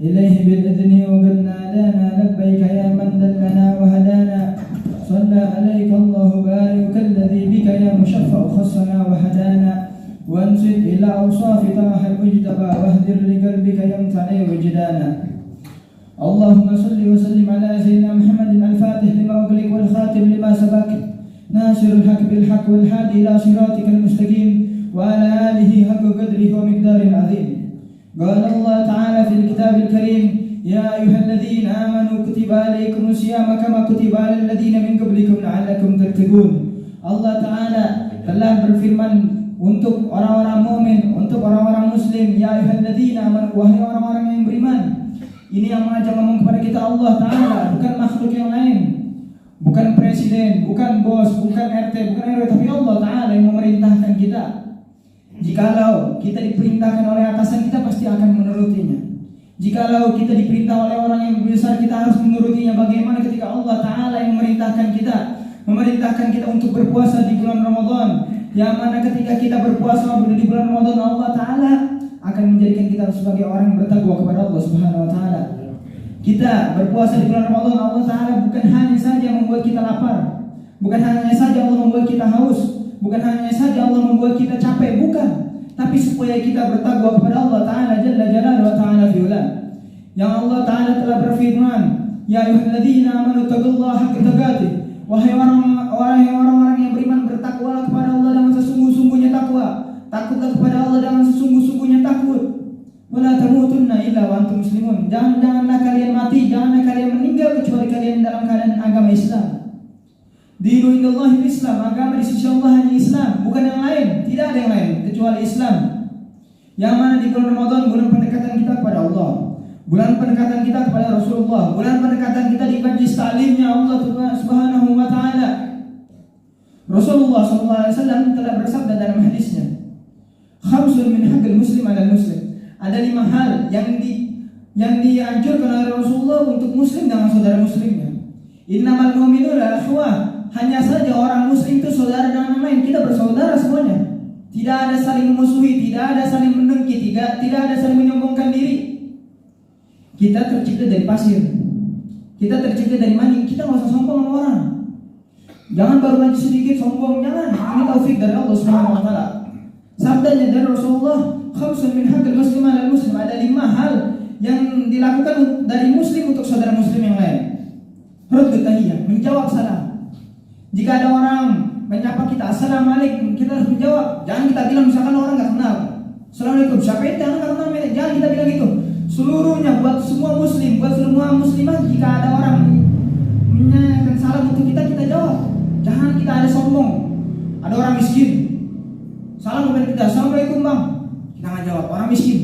إليه بالإذن وقد نادانا لبيك يا من دلنا وهدانا صلى عليك الله بارك الذي بك يا مشفع خصنا وهدانا وانزل إلى أوصاف طه المجتبى واهدر لقلبك يمتنع وجدانا اللهم صل وسلم على سيدنا محمد الفاتح لما أغلق والخاتم لما سبق ناصر الحق بالحق والهادي إلى صراطك المستقيم وعلى آله حق قدره ومقدار عظيم. قال الله تعالى في الكتاب الكريم يا أيها الذين آمنوا كتب عليكم الصيام كما كتب على الذين من قبلكم لعلكم تتقون. Allah Ta'ala telah berfirman untuk orang-orang mukmin, untuk orang-orang muslim, ya ayyuhalladzina amanu, wahai orang-orang yang beriman. Ini yang mengajak ngomong kepada kita Allah Ta'ala, bukan makhluk yang lain, bukan presiden, bukan bos, bukan RT, bukan RW, tapi Allah Ta'ala yang memerintahkan kita. Jikalau kita diperintahkan oleh atasan kita, pasti akan menurutinya. Jikalau kita diperintah oleh orang yang besar, kita harus menurutinya. Bagaimana ketika Allah Ta'ala yang memerintahkan kita untuk berpuasa di bulan Ramadan, yang mana ketika kita berpuasa di bulan Ramadan, Allah Ta'ala akan menjadikan kita sebagai orang yang bertakwa kepada Allah Subhanahu Wa Ta'ala. Kita berpuasa di bulan Ramadan, Allah Ta'ala bukan hanya saja membuat kita lapar, bukan hanya saja Allah membuat kita haus, bukan hanya saja Allah membuat kita capek, bukan, tapi supaya kita bertakwa kepada Allah Ta'ala Jalla Jalaluhu wa Ta'ala fi'ula. Yang Allah Ta'ala telah berfirman, ya ayyuhalladzina amanu taqullaha haqqa tuqatih. Wahai orang-orang yang beriman, bertakwalah kepada Allah dengan sesungguh-sungguhnya takwa. Takutlah kepada Allah dengan sesungguh-sungguhnya takut. Wala tamutunna illa wa antum muslimun. Janganlah kalian mati, janganlah kalian meninggal kecuali kalian dalam keadaan agama Islam. Dinu indallahi Islam, agama di sisi Allah hanya Islam, bukan yang lain. Tidak ada yang lain kecuali Islam. Yang mana di bulan Ramadan, bulan pendekatan kita kepada Allah, bulan pendekatan kita kepada Rasulullah, bulan pendekatan kita di majlis ta'limnya Allah Subhanahu wa Ta'ala. Rasulullah SAW telah bersabda dalam hadisnya, khamsun min haqqil muslim 'alal muslim. Ada 5 hal yang dianjurkan oleh Rasulullah untuk muslim dengan saudara muslimnya. Innamal mu'minuna ikhwah. Hanya saja orang muslim itu saudara dengan yang lain. Kita bersaudara semuanya. Tidak ada saling memusuhi, tidak ada saling mendengki, tidak ada saling menyombongkan diri. Kita tercipta dari pasir, kita tercipta dari maning. Kita nggak usah sombong sama orang. Jangan baru ngaji sedikit sombong, jangan. Ini taufik dari Allah Subhanahu Wa Taala. Sabdanya dari Rasulullah, khamsun min haqqil muslim 'alal muslim. Ada 5 hal yang dilakukan dari muslim untuk saudara muslim yang lain. Raddut tahiyah, menjawab salam. Jika ada orang menyapa kita, assalamualaikum, kita harus menjawab. Jangan kita bilang misalkan orang nggak kenal, assalamualaikum, siapa itu? Jangan kenal, jangan kita bilang gitu. Seluruhnya buat semua muslim, buat semua muslimah. Jika ada orang menyanyikan salam untuk kita, kita jawab. Jangan kita ada sombong. Ada orang miskin, salam kepada kita, assalamualaikum bang, kita nggak jawab. Orang miskin,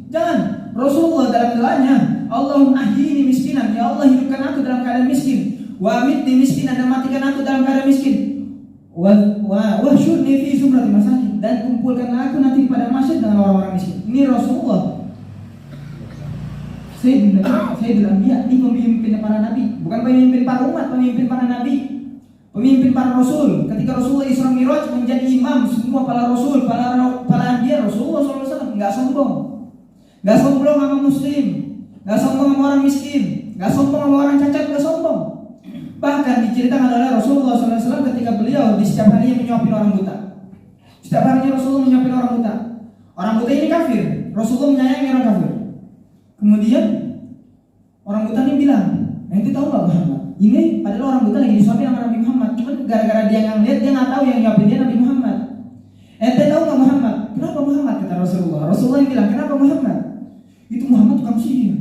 jangan. Rasulullah dalam doanya, Allahumma ahyini miskinan, ya Allah hidupkan aku dalam keadaan miskin. Wa amitni miskinan, dan matikan aku dalam keadaan miskin. Wa syurni fi zumrati masakin, dan kumpulkanlah aku nanti pada masyarakat dengan orang-orang miskin. Ini Rasulullah Sayyidul Anbiya, ini pemimpin para nabi, bukan pemimpin para umat, pemimpin para nabi, pemimpin para rasul. Ketika Rasulullah Isra Mi'raj menjadi imam semua para rasul, para anbiya, Rasulullah SAW nggak sombong, nggak sombong sama muslim, nggak sombong sama orang miskin, nggak sombong sama orang cacat, nggak sombong. Bahkan diceritakan oleh Rasulullah SAW ketika beliau di setiap harinya menyuapin orang buta. Setiap harinya Rasulullah menyuapin orang buta. Orang buta ini kafir, Rasulullah menyayangi orang kafir. Kemudian orang buta ini bilang, ente tahu nggak Muhammad? Ini padahal orang buta lagi disuapin sama Nabi Muhammad. Cuma gara-gara dia nggak lihat, dia nggak tahu yang nyuapin dia Nabi Muhammad. Ente tahu nggak Muhammad? Kenapa Muhammad? Kata Rasulullah. Rasulullah yang bilang, kenapa Muhammad? Itu Muhammad tukang sihir,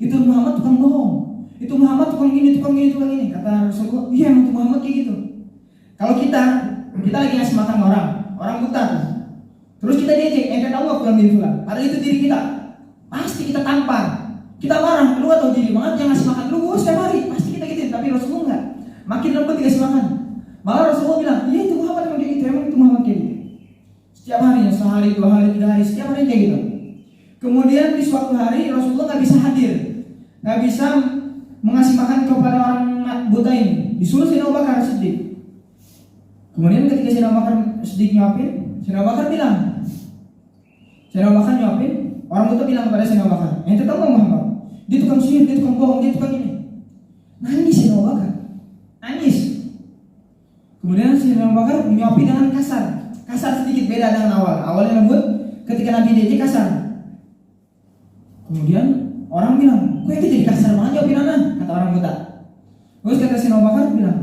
itu Muhammad tukang bohong, itu Muhammad tukang gini, tukang gini, tukang gini. Kata Rasulullah, iya emang itu Muhammad kayak gitu. Kalau kita lagi ngasih makan orang buta, terus kita diajak, ente tahu nggak pulang bin fulan? Padahal itu diri kita. Pasti kita tampar, kita marah, lu atau diri banget jangan ngasih makan lu, setiap hari pasti kita gitu. Tapi Rasulullah enggak, makin lembut dikasih makan. Malah Rasulullah bilang, iya itu Muhammad emang kayak gitu, emang itu Muhammad kayak gitu. Setiap harinya, sehari, 2 hari, 3 hari, setiap hari kayak gitu. Kemudian di suatu hari Rasulullah nggak bisa hadir, nggak bisa mengasih makan kepada orang buta ini. Disuruh Sayyidina Abu Bakar Siddiq. Kemudian ketika Sayyidina Abu Bakar Siddiq nyuapin, Sayyidina Abu Bakar bilang, Sayyidina Abu Bakar nyuapin, orang buta bilang kepada Sayyidina Abu Bakar, ente tahu nggak Muhammad? dia tukang sihir, dia tukang bohong, dia tukang ini. Nangis si Abu Bakar, nangis. Kemudian si Abu Bakar menyuapi dengan kasar sedikit beda dengan awalnya lembut, ketika Nabi diajak kasar. Kemudian orang bilang, kok itu jadi kasar banget nyuapin anak, kata orang buta. Terus kata si Abu Bakar bilang,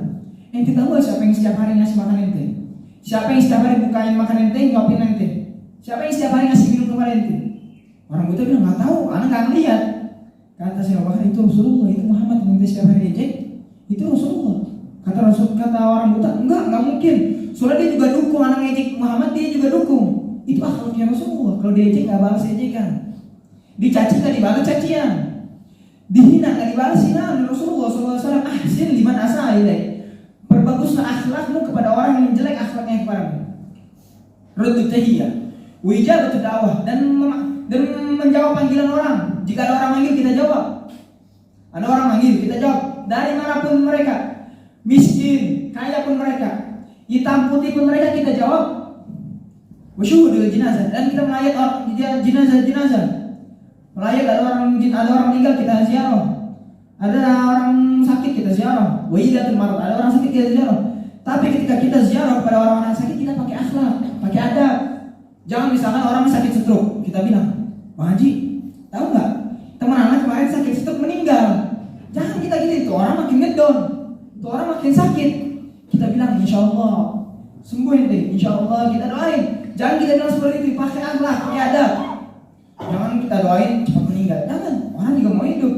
ente tahu gak siapa yang setiap hari ngasih makan ente? Siapa yang setiap hari bukain makan ente, nyuapin ente? Siapa yang setiap hari ngasih minum kepada ente? Orang buta bilang, gak tahu, anak gak ngeliat. Kata si Abu Bakar, itu Rasulullah, itu Muhammad yang ente setiap hari diajak, itu Rasulullah. Kata orang buta, enggak mungkin. Soalnya dia juga dukung anak ngejek Muhammad, dia juga dukung. Itu akhlaknya Rasulullah. Kalau diejek gak balas ejekan, dicaci gak dibalas cacian, dihina gak dibalas hinaan. Rasulullah SAW ahsin liman asa ilaih, perbaguslah akhlakmu kepada orang yang jelek akhlaknya kepadamu. Raddu tahiyah, wijabatu dakwah, dan menjawab panggilan orang. Jika ada orang manggil kita jawab. Ada orang manggil kita jawab. Dari manapun mereka, miskin, kaya pun mereka, hitam putih pun mereka, kita jawab. Wasyuhudul jenazah, dan kita melayat jenazah. Melayat ada orang meninggal kita ziarah. Ada orang sakit kita ziarah. Waidatul marad, ada orang sakit kita ziarah. Tapi ketika kita ziarah pada orang-orang sakit, kita pakai akhlak, pakai adab. Jangan misalkan orang sakit stroke, kita bilang, Pak Haji, tahu nggak? Teman anak kemarin sakit stroke meninggal. Jangan kita gitu, itu orang makin ngedown, itu orang makin sakit. Kita bilang, insya Allah sembuh ente, insya Allah kita doain. Jangan kita bilang seperti itu, pakai akhlak, pakai adab. Jangan kita doain cepat meninggal. Jangan, orang juga mau hidup.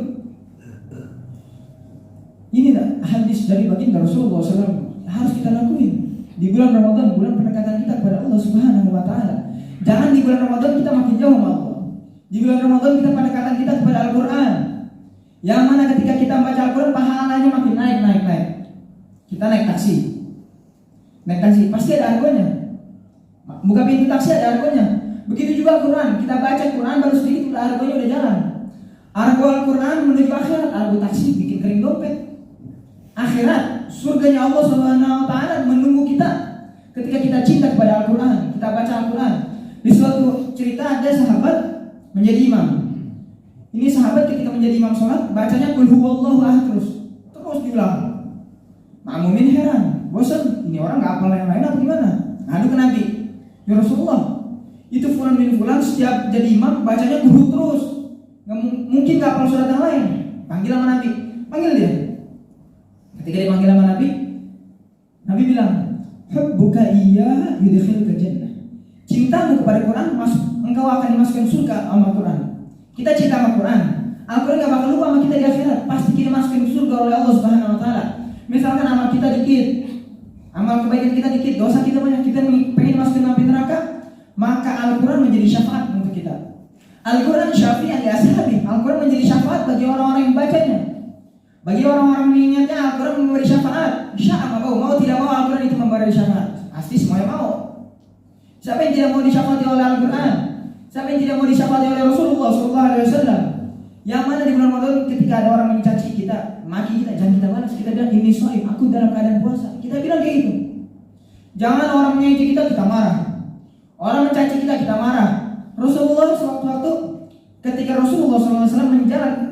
Ini hadis dari baginda Rasulullah SAW harus kita lakuin di bulan Ramadan, bulan pendekatan kita kepada Allah Subhanahu Wa Taala. Jangan di bulan Ramadan kita makin jauh sama Allah. Di bulan Ramadan kita pendekatan kita kepada Al-Quran, yang mana ketika kita membaca Al-Quran pahalanya makin naik. Kita naik taksi pasti ada argonya. Buka pintu taksi ada argonya. Begitu juga Al-Quran, kita baca Quran baru sedikit udah argonya udah jalan. Argo Al-Quran menuju akhirat, argo taksi bikin kering dompet. Akhirat, surganya Allah Subhanahu Wa Taala menunggu kita ketika kita cinta kepada Al-Quran, kita baca Al-Quran. Di suatu cerita ada sahabat menjadi imam. Ini sahabat ketika menjadi imam sholat, bacanya qul huwallahu ahad terus diulang. Makmumin heran, bosan, ini orang nggak hafal yang lain apa gimana? Ngadu ke Nabi, ya Rasulullah, itu fulan bin fulan setiap jadi imam bacanya qul terus, mungkin nggak hafal surat yang lain. Panggil sama Nabi, panggil dia. Ketika dipanggil sama Nabi bilang, hubbuka iyya yudkhilka jannah. Cintamu kepada Quran, engkau akan dimasukkan surga sama Quran. Kita cinta sama Quran, Al-Quran gak bakal lupa sama kita di akhirat. Pasti kita masukin surga oleh Allah Subhanahu Wa Taala. Misalkan amal kita dikit, amal kebaikan kita dikit, dosa kita banyak, kita pengen masukin api neraka, maka Al-Quran menjadi syafaat untuk kita. Al-Quran syafi'an li ashabi. Al-Quran menjadi syafaat bagi orang-orang yang membacanya. Bagi orang-orang yang mengingatnya, Al-Quran memberi syafaat. Sya'a mau tidak mau Al-Quran itu memberi syafaat. Pasti semuanya mau. Siapa yang tidak mau disyafaati oleh Al-Quran? Siapa yang tidak mau disyafaati oleh Rasulullah SAW? Yang mana di bulan Ramadan ketika ada orang mencaci kita, maki kita, jangan kita balas. Kita bilang ini shaim, aku dalam keadaan puasa. Kita bilang kayak gitu. Jangan orang mencaci kita marah. Orang mencaci kita marah. Rasulullah sewaktu-waktu ketika Rasulullah SAW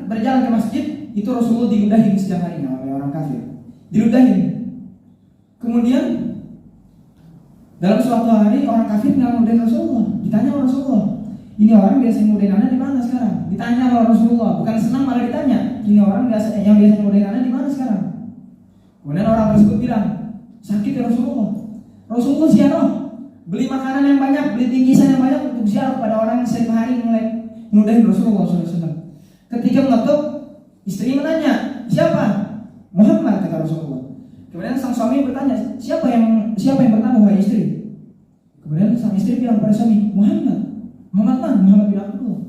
berjalan ke masjid, itu Rasulullah diludahin setiap harinya oleh orang kafir. Diludahin. Kemudian dalam suatu hari orang kafir ngelamudahin Rasulullah. Ditanya oleh Rasulullah, ini orang biasa ngudahin anak di mana sekarang? Ditanya oleh Rasulullah, bukan senang malah ditanya. Ini orang yang biasa ngudahin anak di mana sekarang? Kemudian orang tersebut bilang, sakit ya Rasulullah. Rasulullah ziarah, beli makanan yang banyak, beli bingkisan yang banyak untuk ziarah pada orang yang setiap hari ngudahin Rasulullah SAW. Ketika mengetuk, istri menanya, siapa? Muhammad, kata Rasulullah. Kemudian sang suami bertanya, siapa yang pertama wahai istri? Kemudian sang istri bilang pada suami, Muhammad bin Abdullah.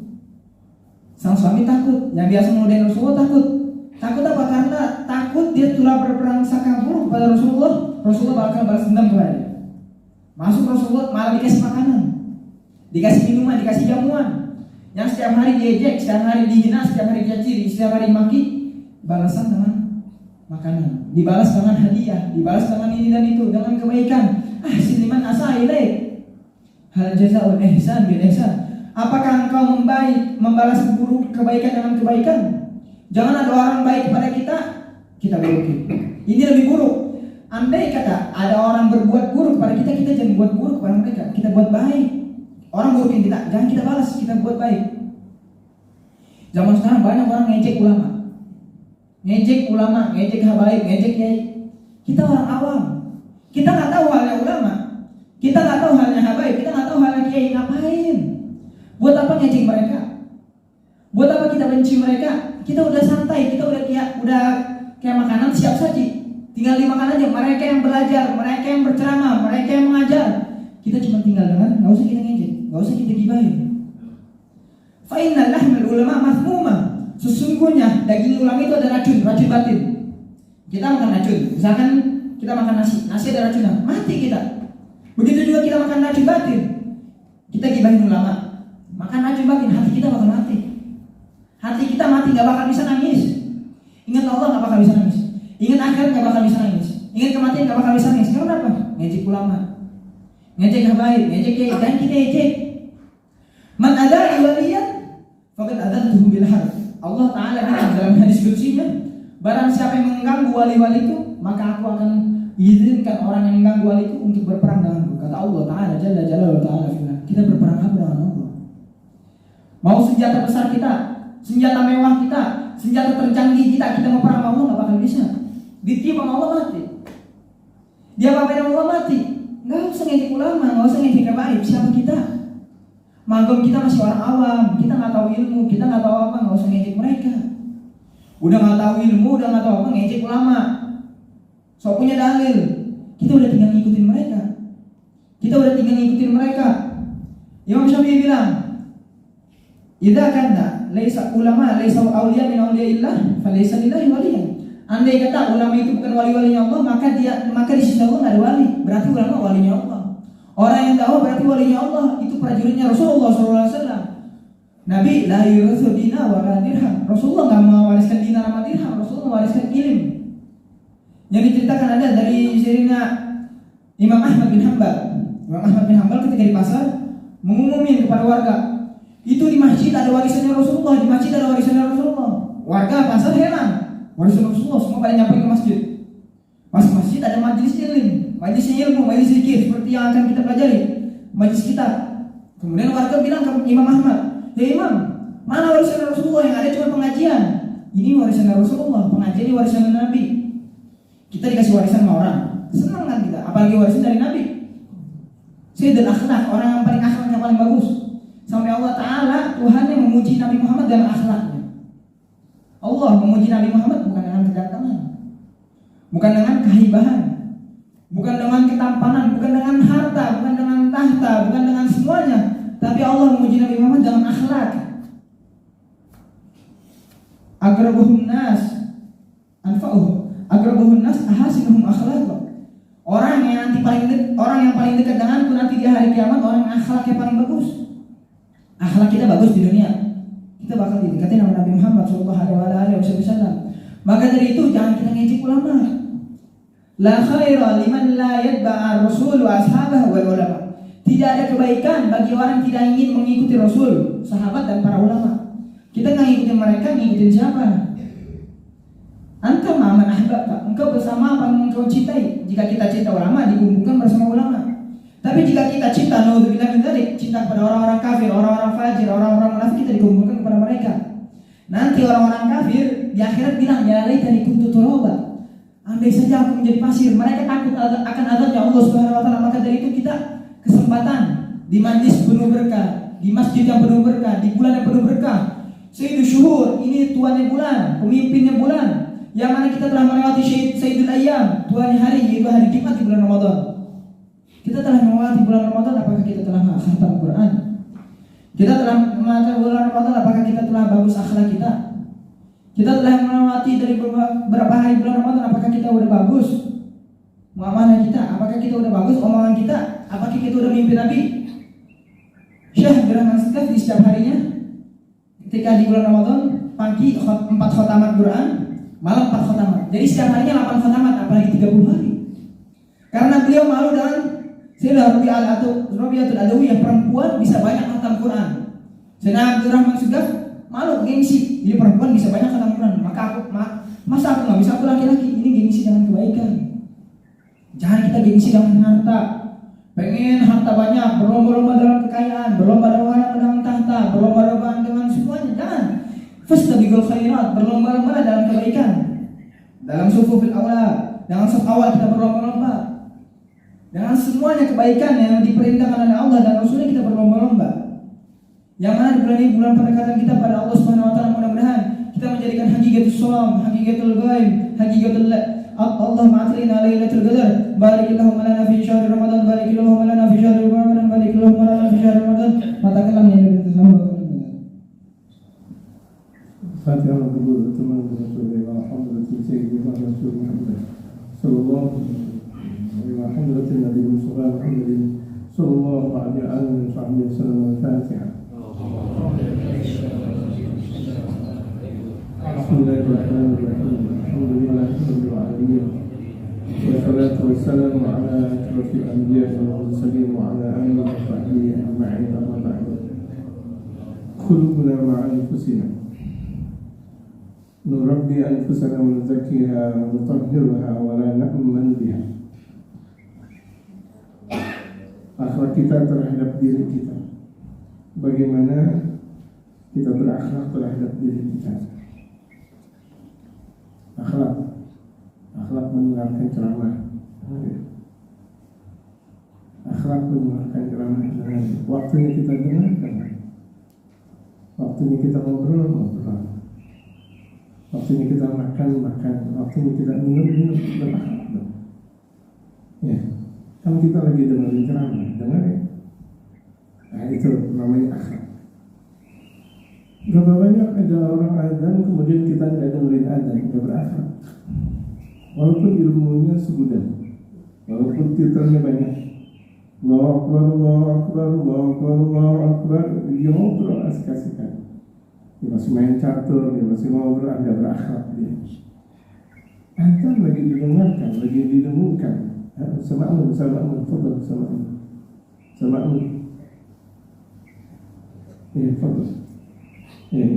Sang suami takut, yang biasa mengudahin Rasulullah takut. Takut apa? Karena takut dia telah berprasangka buruk kepada Rasulullah bakal balas dendam kepada dia. Masuk Rasulullah malah dikasih makanan, dikasih minuman, dikasih jamuan, yang setiap hari diejek, setiap hari dihina, setiap hari dicaciri, setiap hari dimaki, balasan dengan makanan, dibalas dengan hadiah, dibalas dengan ini dan itu, dengan kebaikan. Ahsin liman asa ilaik, hal jazaa'ul ihsan bil ihsan. Apakah engkau membalas buruk kebaikan dengan kebaikan? Jangan ada orang baik kepada kita, kita burukin. Ini lebih buruk. Andai kata ada orang berbuat buruk kepada kita, kita jangan buat buruk kepada mereka, kita buat baik. Orang burukin kita, jangan kita balas, kita buat baik. Zaman sekarang banyak orang ngejek ulama, ngejek habaib, ngejek kiai. Kita orang awam, kita nggak tahu halnya ulama, kita nggak tahu halnya habaib, kita nggak tahu halnya kiai. Ngapain? Buat apa ngejek mereka? Buat apa kita benci mereka? Kita udah santai, kita udah kayak makanan siap saji, tinggal dimakan aja. Mereka yang belajar, mereka yang berceramah, mereka yang mengajar, kita cuma tinggal dengar, nggak usah kita ngejek, nggak usah kita gibahin. Fa inna lahmal ulama masmuma. Sesungguhnya daging ulama itu ada racun batin. Kita makan racun, misalkan kita makan nasi ada racunnya, mati kita. Begitu juga kita makan racun batin, kita gibahin ulama, makan racun batin, hati kita bakal mati. Hati kita mati, gak bakal bisa nangis. Ingat Allah gak bakal bisa nangis. Ingat akhirat gak bakal bisa nangis. Ingat kematian gak bakal bisa nangis. Karena apa? Ngejek ulama, ngejek habaib, ngejek kiai, dan kita ejek. Man ada waliyan faqad adantuhu bil harb. Allah Ta'ala bilang dalam hadis qudsinya, barang siapa yang mengganggu wali-wali itu, maka aku akan izinkan orang yang mengganggu wali itu untuk berperang denganku. Kata Allah Ta'ala Jalla Jalaluhu Ta'ala firman. Kita berperang apa dengan Allah? Mau senjata besar kita, senjata mewah kita, senjata tercanggih kita mau perang sama Allah gak bakal bisa. Ditiup sama Allah mati. Dia apa-apain sama Allah mati. Gak usah ngejek ulama, gak usah ngejek habaib. Siapa kita? Magom kita masih orang awam, kita gak tahu ilmu, kita gak tahu apa, gak usah ngejek mereka. Udah gak tahu ilmu, udah gak tahu apa, ngejek ulama. So punya dalil, kita udah tinggal ngikutin mereka. Imam Syafi'i bilang, idza kana laisa ulama laisa auliya min auliyaillah falaysa lillahi waliyan. Andai kata ulama itu bukan wali-walinya Allah, maka di sisi Allah enggak ada wali. Berarti ulama walinya Allah. Orang yang dakwah berarti walinya Allah. Itu prajuritnya Rasulullah SAW. Nabi la yurithu dina wa la dirham. Rasulullah enggak mewariskan dinar sama dirham, Rasulullah mewariskan ilmu. Yang diceritakan ada dari Sayyidina Imam Ahmad bin Hanbal. Imam Ahmad bin Hanbal ketika di pasar mengumumin kepada warga, itu di masjid ada warisannya Rasulullah, di masjid ada warisannya Rasulullah. Warga pasar heran, warisan Rasulullah semua pada nyamperin ke masjid. Pas masjid ada majelis ilmu, majelis zikir seperti yang akan kita pelajari, majelis kita. Kemudian warga bilang ke Imam Ahmad, ya Imam, mana warisan Rasulullah? Yang ada cuma pengajian. Ini warisan Rasulullah, pengajian ini warisan Nabi. Kita dikasih warisan sama orang, senang kan kita, apalagi warisan dari Nabi. Sayyidul akhlak, orang yang paling akhlak, yang paling bagus. Sampai Allah Ta'ala, Tuhan yang memuji Nabi Muhammad dalam akhlaknya. Allah memuji Nabi Muhammad bukan dengan kedatangan, bukan dengan kehibahan, bukan dengan ketampanan, bukan dengan harta, bukan dengan tahta, bukan dengan semuanya. Tapi Allah memuji Nabi Muhammad dalam akhlak. Agrabuhun nas anfa'uhum, agrabuhun nas ahasinuhum akhlaqah. Orang yang paling dekat denganku nanti di hari kiamat, orang yang akhlaknya paling bagus. Akhlak kita bagus di dunia, kita bakal didekati sama Nabi Muhammad SAW. Maka dari itu jangan kita ngejek ulama. La khaira liman la yatba'a rasul wa ashabahu wal ulama. Tidak ada kebaikan bagi orang yang tidak ingin mengikuti Rasul, sahabat dan para ulama. Kita nggak ngikutin mereka, ngikutin siapa? Anta ma'aman ahbabta, engkau bersama apa yang engkau cintai. Jika kita cinta ulama, dikumpulkan bersama ulama. Tapi jika kita cinta, naudzubillah min dzalik, cinta kepada orang-orang kafir, orang-orang fajir, orang-orang munafik, kita dikumpulkan kepada mereka. Nanti orang-orang kafir di akhirat bilang, ya laitani kuntu turaba. Andai saja aku menjadi pasir. Mereka takut akan azabnya Allah Subhanahu wa taala. Maka dari itu kita kesempatan di majlis penuh berkah, di masjid yang penuh berkah, di bulan yang penuh berkah. Sayyidul Syuhur, ini tuannya bulan, pemimpinnya bulan. Yang mana kita telah melewati Sayyidul Ayyam, tuannya hari, yaitu hari Jumat di bulan Ramadan. Kita telah melewati bulan Ramadan, apakah kita telah khatam Quran? Kita telah melewati bulan Ramadan, apakah kita telah bagus akhlak kita? Kita telah melewati dari beberapa hari bulan Ramadan, apakah kita udah bagus muamalah kita? Apakah kita udah bagus omongan kita? Apakah kita udah mimpi Nabi? Syekh Gerhana Sekaf di setiap harinya, ketika di bulan Ramadan, pagi 4 khotamat Quran, malam 4 khotamat. Jadi setiap harinya 8 khotamat, apalagi 30 hari. Karena beliau malu dengan Sayyidah Rabi'atul Adawiyah, perempuan bisa banyak khatam Quran. Sayyidina Abdurrahman Sugaf malu, gengsi. Jadi perempuan bisa banyak ketampilan. Masa aku nggak bisa, aku laki-laki. Ini gengsi dengan kebaikan. Jangan kita gengsi dengan harta. Pengen harta banyak, berlomba-lomba dalam kekayaan, berlomba-lomba dalam tahta, berlomba-lomba dengan semuanya. Jangan. Fastabiqul khairat, berlomba-lomba dalam kebaikan. Dalam sufufil awal, dalam saf awal kita berlomba-lomba. Dengan semuanya kebaikan yang diperintahkan oleh Allah dan Rasulnya kita berlomba-lomba. Yang mana di bulan ini bulan pendekatan kita pada Allah Subhanahu wa taala, mudah-mudahan kita menjadikan hakikatul shaum, hakikatul ghaib, hakikatul Allah ma'atlina lailatul qadar. Barikillahumma lana fi syahri ramadan, barikillahumma lana fi syahri ramadan, barikillahumma lana fi syahri ramadan. Katakanlah yang bersama. Fatihah dulu teman Rasulullah Muhammad sayyidina Rasul Muhammad sallallahu alaihi wa hadratin Nabi Muhammad sallallahu alaihi wa sallam. Fatihah. Bismillahirrahmanirrahim. Alhamdulillahirabbil alamin. Wassalatu wassalamu ala asyrafil anbiya'i wal mursalin wa ala alihi wa sahbihi ajma'in. Amma ba'd. Qulubuna ma'a anfusina. Nurabbi anfusana wa nuzakkiha wa nutahhirha wa la na'man biha. Akhlak kita terhadap diri kita. Bagaimana kita berakhlak terhadap diri kita. Akhlak mendengarkan ceramah. Akhlak mendengarkan ceramah dengan waktunya kita dengarkan. Waktunya kita ngobrol. Waktunya kita makan, waktunya kita minum, berakhlak. Ya, kalau kita lagi dengerin ceramah, dengerin. Nah, itu namanya akhlak. Berapa banyak ada orang azan kemudian kita nggak dengerin azan, nggak berakhlak. Walaupun ilmunya segudang, walaupun titelnya banyak, Allahu Akbar, Allahu Akbar, Allahu Akbar, Allahu Akbar, dia ngobrol asik-asikan. Dia masih main catur, dia masih ngobrol, nggak berakhlak dia. Azan lagi didengarkan, lagi didengarkan. Sama'un, fadhal, sama'un. Ya, fadhal. Ya.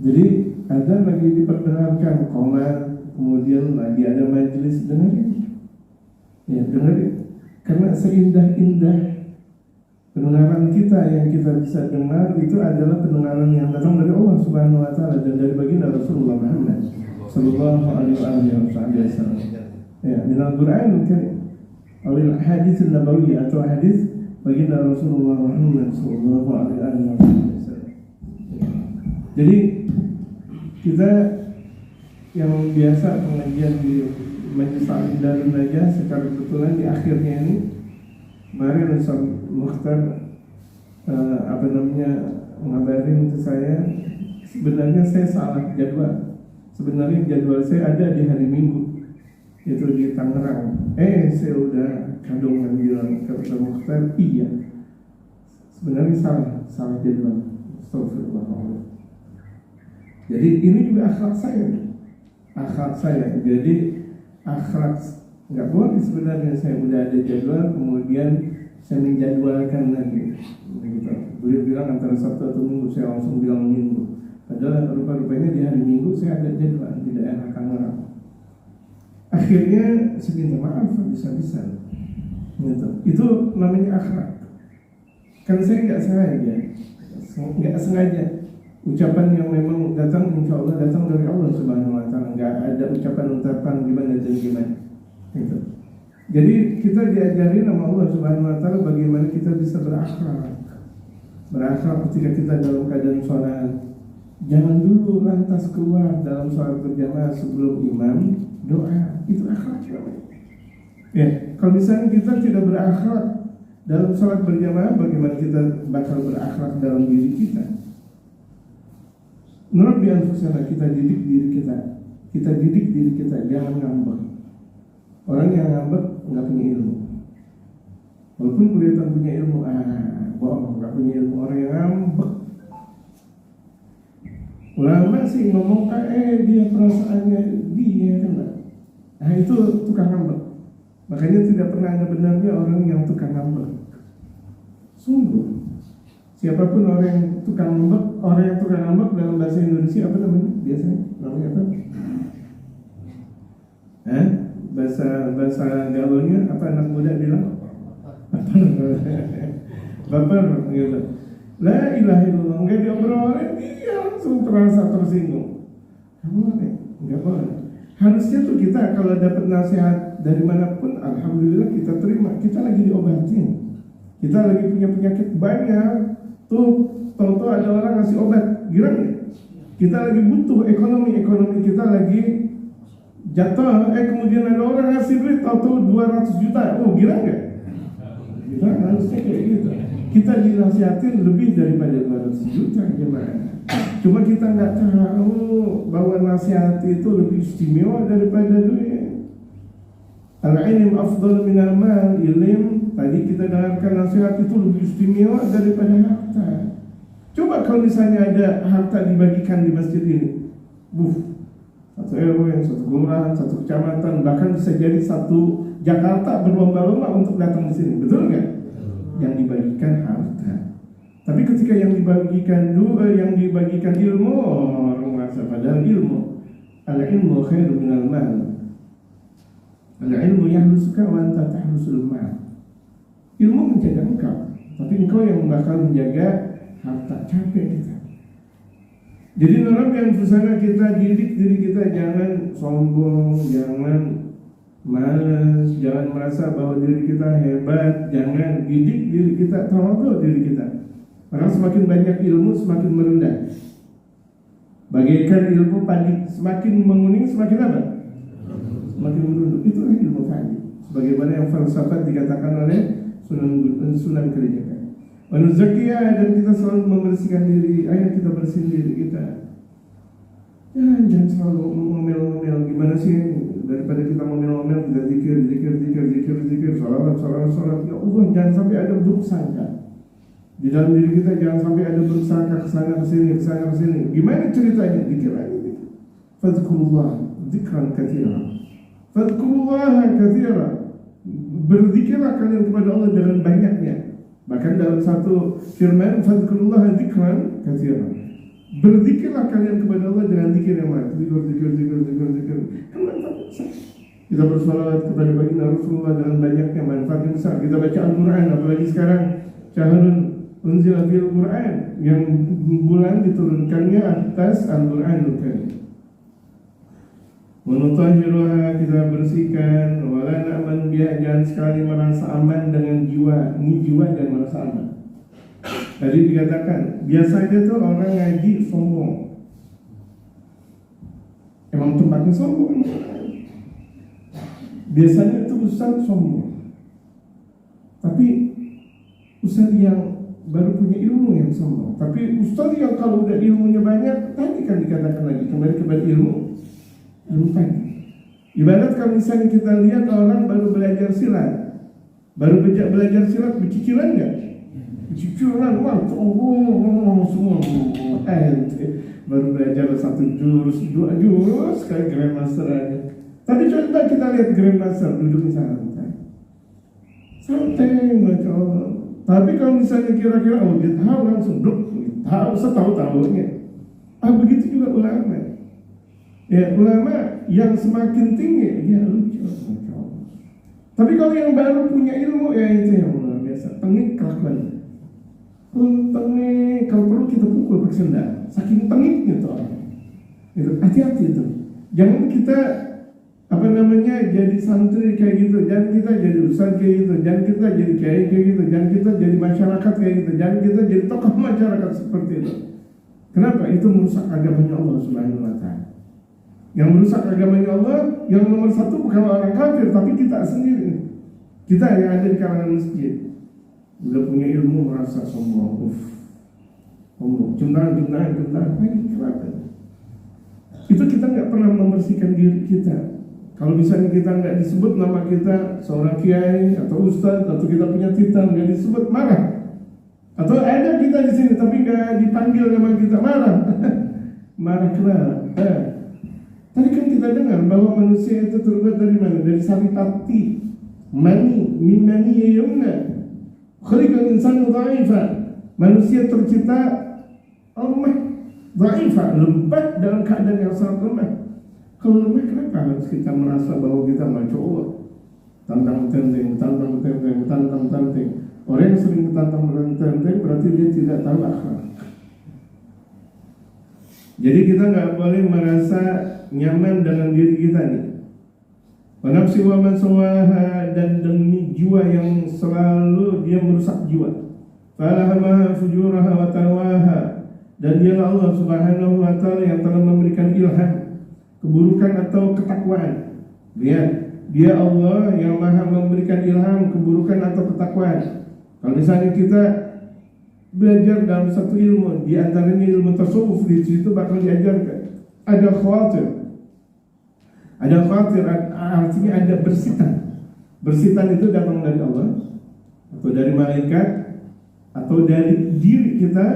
Jadi azan lagi diperdengarkan, qomat, kemudian lagi ada majelis, dengerin. Ya, dengerin. Karena seindah-indah pendengaran kita yang kita bisa dengar itu adalah pendengaran yang datang dari Allah Subhanahu wa taala dan dari baginda Rasulullah Muhammad sallallahu alaihi wasallam. Ya, min al-Qur'an Karim. Awil hadits an-nabawi atau hadis baginda Rasulullah Muhammad sallallahu alaihi wasallam. Jadi kita yang biasa pengajian di Majelis Ta'lim Darun Najah secara kebetulan di akhirnya ini kemarin Ustaz Mukhtar ngabarin ke saya, sebenarnya saya salah jadwal. Sebenarnya jadwal saya ada di hari Minggu, itu di Tangerang. Saya udah kadungan bilang ke Ustaz Mukhtar, iya sebenarnya salah jadwal. Astagfirullah. Jadi ini juga akhlak saya. Jadi akhlak nggak boleh sebenarnya saya udah ada jadwal kemudian saya menjadwalkan lagi. Gitu. Beliau bilang antara Sabtu atau Minggu, saya langsung bilang Minggu. Padahal rupa-rupanya di hari Minggu saya ada jadwal di daerah Tangerang. Akhirnya saya minta maaf bisa-bisa. Gitu. Itu namanya akhlak. Kan saya nggak sengaja. Ucapan yang memang datang, insya Allah datang dari Allah Subhanahu wa taala. Nggak ada ucapan gimana dan gimana. Gitu. Jadi kita diajari sama Allah Subhanahu wa taala bagaimana kita bisa berakhlak. Berakhlak ketika kita dalam keadaan sholat. Jangan dulu lantas keluar dalam sholat berjamaah sebelum imam doa. Itu akhlak namanya. Ya, kalau misalnya kita tidak berakhlak dalam sholat berjamaah, bagaimana kita bakal berakhlak dalam diri kita? Nurabbi anfusana, kita didik diri kita, jangan ngambek. Orang yang ngambek nggak punya ilmu. Walaupun kelihatan punya ilmu, bohong, nggak punya ilmu. Orang yang ngambek. Ulama sih ngomong dia perasaannya dia kena. Nah itu tukang ngambek. Makanya tidak pernah ada benarnya orang yang tukang ngambek. Sungguh, Siapapun orang yang tukang ngambek dalam bahasa Indonesia apa namanya? Biasanya namanya apa? Bahasa gaulnya apa anak muda bilang? Baper gitu. La ilaha illallah, enggak diobrolin dia langsung terasa tersinggung. Enggak boleh. Harusnya tuh kita kalau dapat nasihat dari manapun, alhamdulillah kita terima. Kita lagi diobatin, kita lagi punya penyakit banyak. Tuh, tahu-tahu ada orang ngasih obat, gila nggak? Kita lagi butuh ekonomi kita lagi jatuh. Kemudian ada orang ngasih duit, tahu-tahu 200 juta. Oh, gila nggak? Gila, harusnya kayak gitu. Kita dinasihatin lebih daripada 200 juta gimana? Cuma kita nggak tahu bahwa nasihat itu lebih istimewa daripada duit. Al-ilm afdal minal mal. Ilm, tadi kita dengarkan nasihat itu lebih istimewa daripada harta. Coba kalau misalnya ada harta dibagikan di masjid ini, satu RW, satu kelurahan, satu kecamatan, bahkan bisa jadi satu Jakarta berlomba-lomba untuk datang ke sini, betul nggak? Yang dibagikan harta. Tapi ketika yang dibagikan ilmu, orang merasa padahal ilmu. Al-ilmu khairu minal mal. Al-ilmu yahlusuka wa anta tahlusul mal. Ilmu menjaga engkau, tapi engkau yang bakal menjaga harta. Capek kita. Jadi dalam yang bersama kita didik diri kita, jangan sombong, jangan malas, jangan merasa bahwa diri kita hebat, jangan didik diri kita, tawadhu diri kita. Karena semakin banyak ilmu semakin merendah. Bagaikan ilmu padi, semakin menguning semakin apa? Semakin merunduk. Itulah ilmu padi. Sebagaimana yang falsafat dikatakan oleh Sunan Kalijaga. Wanuzakiyah, dan kita selalu membersihkan diri. Ayo kita bersihin diri kita. Jangan selalu ngomel-ngomel. Gimana sih? Daripada kita ngomel-ngomel, kita zikir, salat. Ya Allah, jangan sampai ada buruk sangka di dalam diri kita, jangan sampai ada buruk sangka kesana kesini. Gimana ceritanya? Zikir lagi. Fadhkurullah dzikran katsira. Berzikirlah kalian kepada Allah dengan banyaknya. Bahkan dalam satu firman, fadhkurullah dzikran katsira. Berzikirlah kalian kepada Allah dengan zikir yang banyak. Zikir. Kita bersolawat kepada baginda Rasulullah dengan banyaknya, manfaatnya besar. Kita baca Al-Quran, apalagi sekarang syahrun unzila fil Quran, yang bulan diturunkannya atas Al-Quranul Karim. Menutahhiruha, kita bersihkan. Wala na'man biha, jangan sekali merasa aman dengan jiwa. Ini jiwa dan merasa aman. Tadi dikatakan, biasanya tuh orang ngaji sombong. Emang tempatnya sombong. Biasanya itu ustaz sombong. Tapi ustaz yang baru punya ilmu yang sombong. Tapi ustaz yang kalau udah ilmunya banyak, tadi kan dikatakan lagi, kembali kepada ilmu tadi. Ibarat kalau misalnya kita lihat orang baru belajar silat, bercicilan nggak? Cicilan, semua baru belajar 1 jurus, 2 jurus, kayak grandmaster aja. Tapi coba kita lihat grandmaster duduk di santai, Masya Allah. Tapi kalau misalnya kira-kira dia tahu langsung, tahu setahu-tahunya. Begitu juga ulama. Ya, ulama yang semakin tinggi dia lucu, Masya Allah. Tapi kalau yang baru punya ilmu, ya itu yang luar biasa, tengik kelakuan. Tengik, kalau perlu kita pukul pakai sendal, saking tengiknya tuh orang. Itu hati-hati itu. Jangan kita jadi santri kayak gitu, jangan kita jadi ustaz kayak gitu, jangan kita jadi kiai kayak gitu, jangan kita jadi masyarakat kayak gitu, jangan kita jadi tokoh masyarakat seperti itu. Kenapa? Itu merusak agamanya Allah Subhanahu wa Ta'ala. Yang merusak agamanya Allah, yang nomor 1 bukan orang kafir, tapi kita sendiri. Kita yang ada di kalangan masjid. Udah punya ilmu merasa sombong, cundang, kenapa? Itu kita nggak pernah membersihkan diri kita. Kalau misalnya kita nggak disebut nama kita seorang kiai atau ustaz, atau kita punya titel nggak disebut, marah. Atau ada kita di sini tapi nggak dipanggil nama kita, marah. Marah kenapa? Tadi kan kita dengar bahwa manusia itu terbuat dari mana? Dari saripati, mani, min mani yumna. Khuliqal insanu dha'ifa. Manusia tercipta lemah, dhaifah, lemah dalam keadaan yang sangat lemah. Kalau lemah, kenapa harus kita merasa bahwa kita masya Allah tantang tenteng. Orang yang sering tantang tenteng berarti dia tidak tahu akhlak. Jadi kita nggak boleh merasa nyaman dengan diri kita nih. Wa nafsi wa man sawaha, dan demi jiwa yang selalu dia merusak jiwa. Falahamaha fujuraha wa tawaha, dan dialah Allah Subhanahu wa taala yang telah memberikan ilham keburukan atau ketakwaan. Lihat, dia Allah yang maha memberikan ilham keburukan atau ketakwaan. Kalau misalnya kita belajar dalam satu ilmu, di antaranya ilmu tasawuf, di situ bakal diajarkan ada khawatir. Ada khawatir artinya ada bersitan. Bersitan itu datang dari Allah atau dari malaikat atau dari diri kita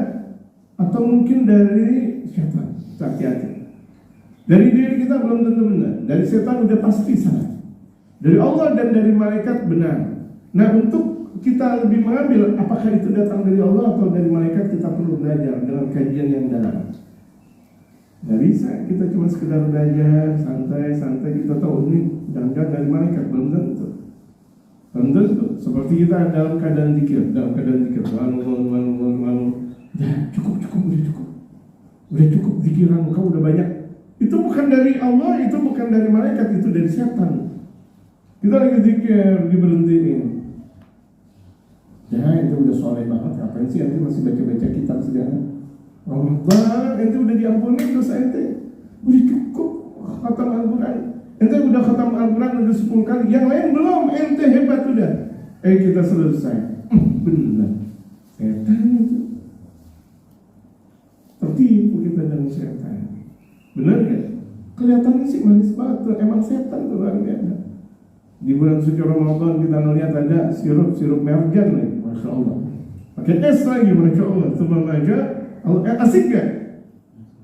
atau mungkin dari syaitan. Hati-hati. Dari diri kita belum tentu benar. Dari setan udah pasti salah. Dari Allah dan dari malaikat benar. Nah, untuk kita lebih mengambil apakah itu datang dari Allah atau dari malaikat, kita perlu belajar dengan kajian yang dalam. Nggak bisa kita cuma sekedar belajar santai kita tahu ini jangan dari malaikat, belum tentu. Seperti kita dalam keadaan zikir, udah cukup zikiran kau udah banyak. Itu bukan dari Allah, itu bukan dari malaikat, itu dari setan. Kita lagi zikir diberhentiin. Ya itu udah soleh banget, ngapain sih nanti masih baca kitab segala. Ramadan ente udah diampuni dosa ente, udah cukup khatam Al-Quran. Ente udah khatam Al-Quran udah 10 kali, yang lain belum, ente hebat udah. Kita selesai. Benar, setan itu. Tertipu kita dengan setan. Benar gak? Kelihatannya sih manis banget tuh, emang setan tuh luar biasa. Di bulan suci Ramadan kita ngeliat ada sirup merjan lagi, masya Allah. Pakai es lagi, masya Allah. Sebelum aja, asik gak?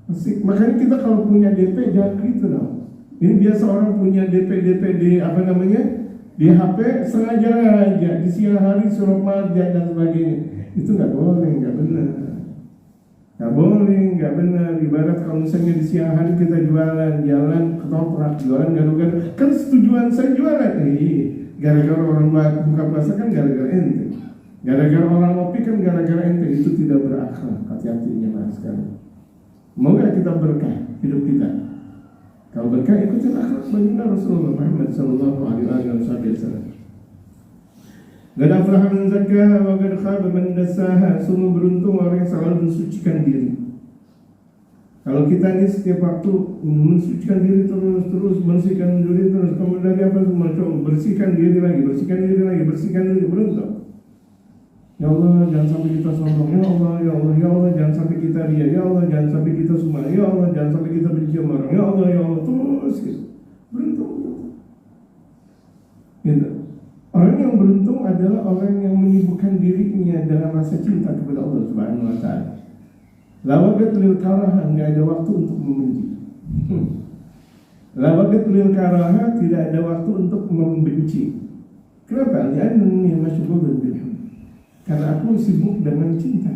Asik. Makanya kita kalau punya DP jangan gitu dong. Ini biasa orang punya DP di apa namanya? Di HP sengaja aja di siang hari sirup merjan dan sebagainya. Itu nggak boleh, nggak benar. Nggak boleh, nggak benar. Ibarat kalau misalnya di siang hari kita jualan, jalan ketoprak, jualan gado-gado, kan tujuan saya jualan. Gara-gara orang buka puasa kan gara-gara ente. Gara-gara orang ngopi kan gara-gara ente. Itu tidak berakhlak. Hati-hati jemaah sekalian. Semoga kita berkah hidup kita. Kalau berkah ikutin akhlak baginda Rasulullah Muhammad sallallahu alaihi wasallam. Qad aflaha man zakkaha wa qad khaba man dassaha. Sungguh beruntung orang yang selalu mensucikan diri. Kalau kita ini setiap waktu mensucikan diri terus bersihkan diri terus, kemudian dari apa semua coba bersihkan diri lagi, beruntung. Ya Allah, jangan sampai kita sombong. Ya Allah, jangan sampai kita ria. Ya Allah, jangan sampai kita semua. Ya Allah, jangan sampai kita benci sama orang. Ya Allah, terus gitu. Beruntung. Gitu. Orang yang beruntung adalah orang yang menyibukkan dirinya dalam rasa cinta kepada Allah Subhanahu wa taala. Lawagat lil karaha, enggak ada waktu untuk membenci. Lawagat lil karaha, tidak ada waktu untuk membenci. Kenapa? Li'annani masyghulun bil hub. Karena aku sibuk dengan cinta.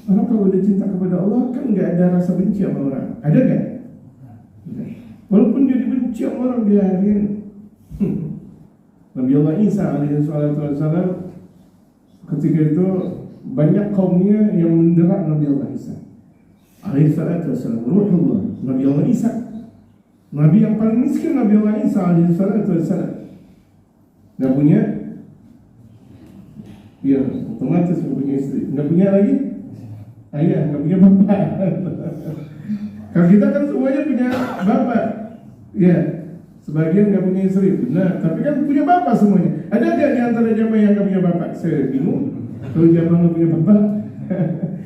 Orang kalau udah cinta kepada Allah kan enggak ada rasa benci sama orang. Ada enggak? Walaupun dia dibenci sama orang, biarin. Nabi Allah Isa alaihi salatu wassalam ketika itu banyak kaumnya yang mendera Nabi Allah Isa alaihi salatu wassalam, Ruhullah, Nabi Allah Isa, Nabi yang paling miskin, Nabi Allah Isa alaihi salatu wassalam. Gak punya, ya otomatis gak punya istri, gak punya lagi ayah, gak punya bapak. Kalau kita kan semuanya punya bapak, ya. Sebagian nggak punya istri, benar. Tapi kan punya bapak semuanya. Ada nggak di antara jamaah yang nggak punya bapak? Saya bingung. Kalau jamaah nggak punya bapak,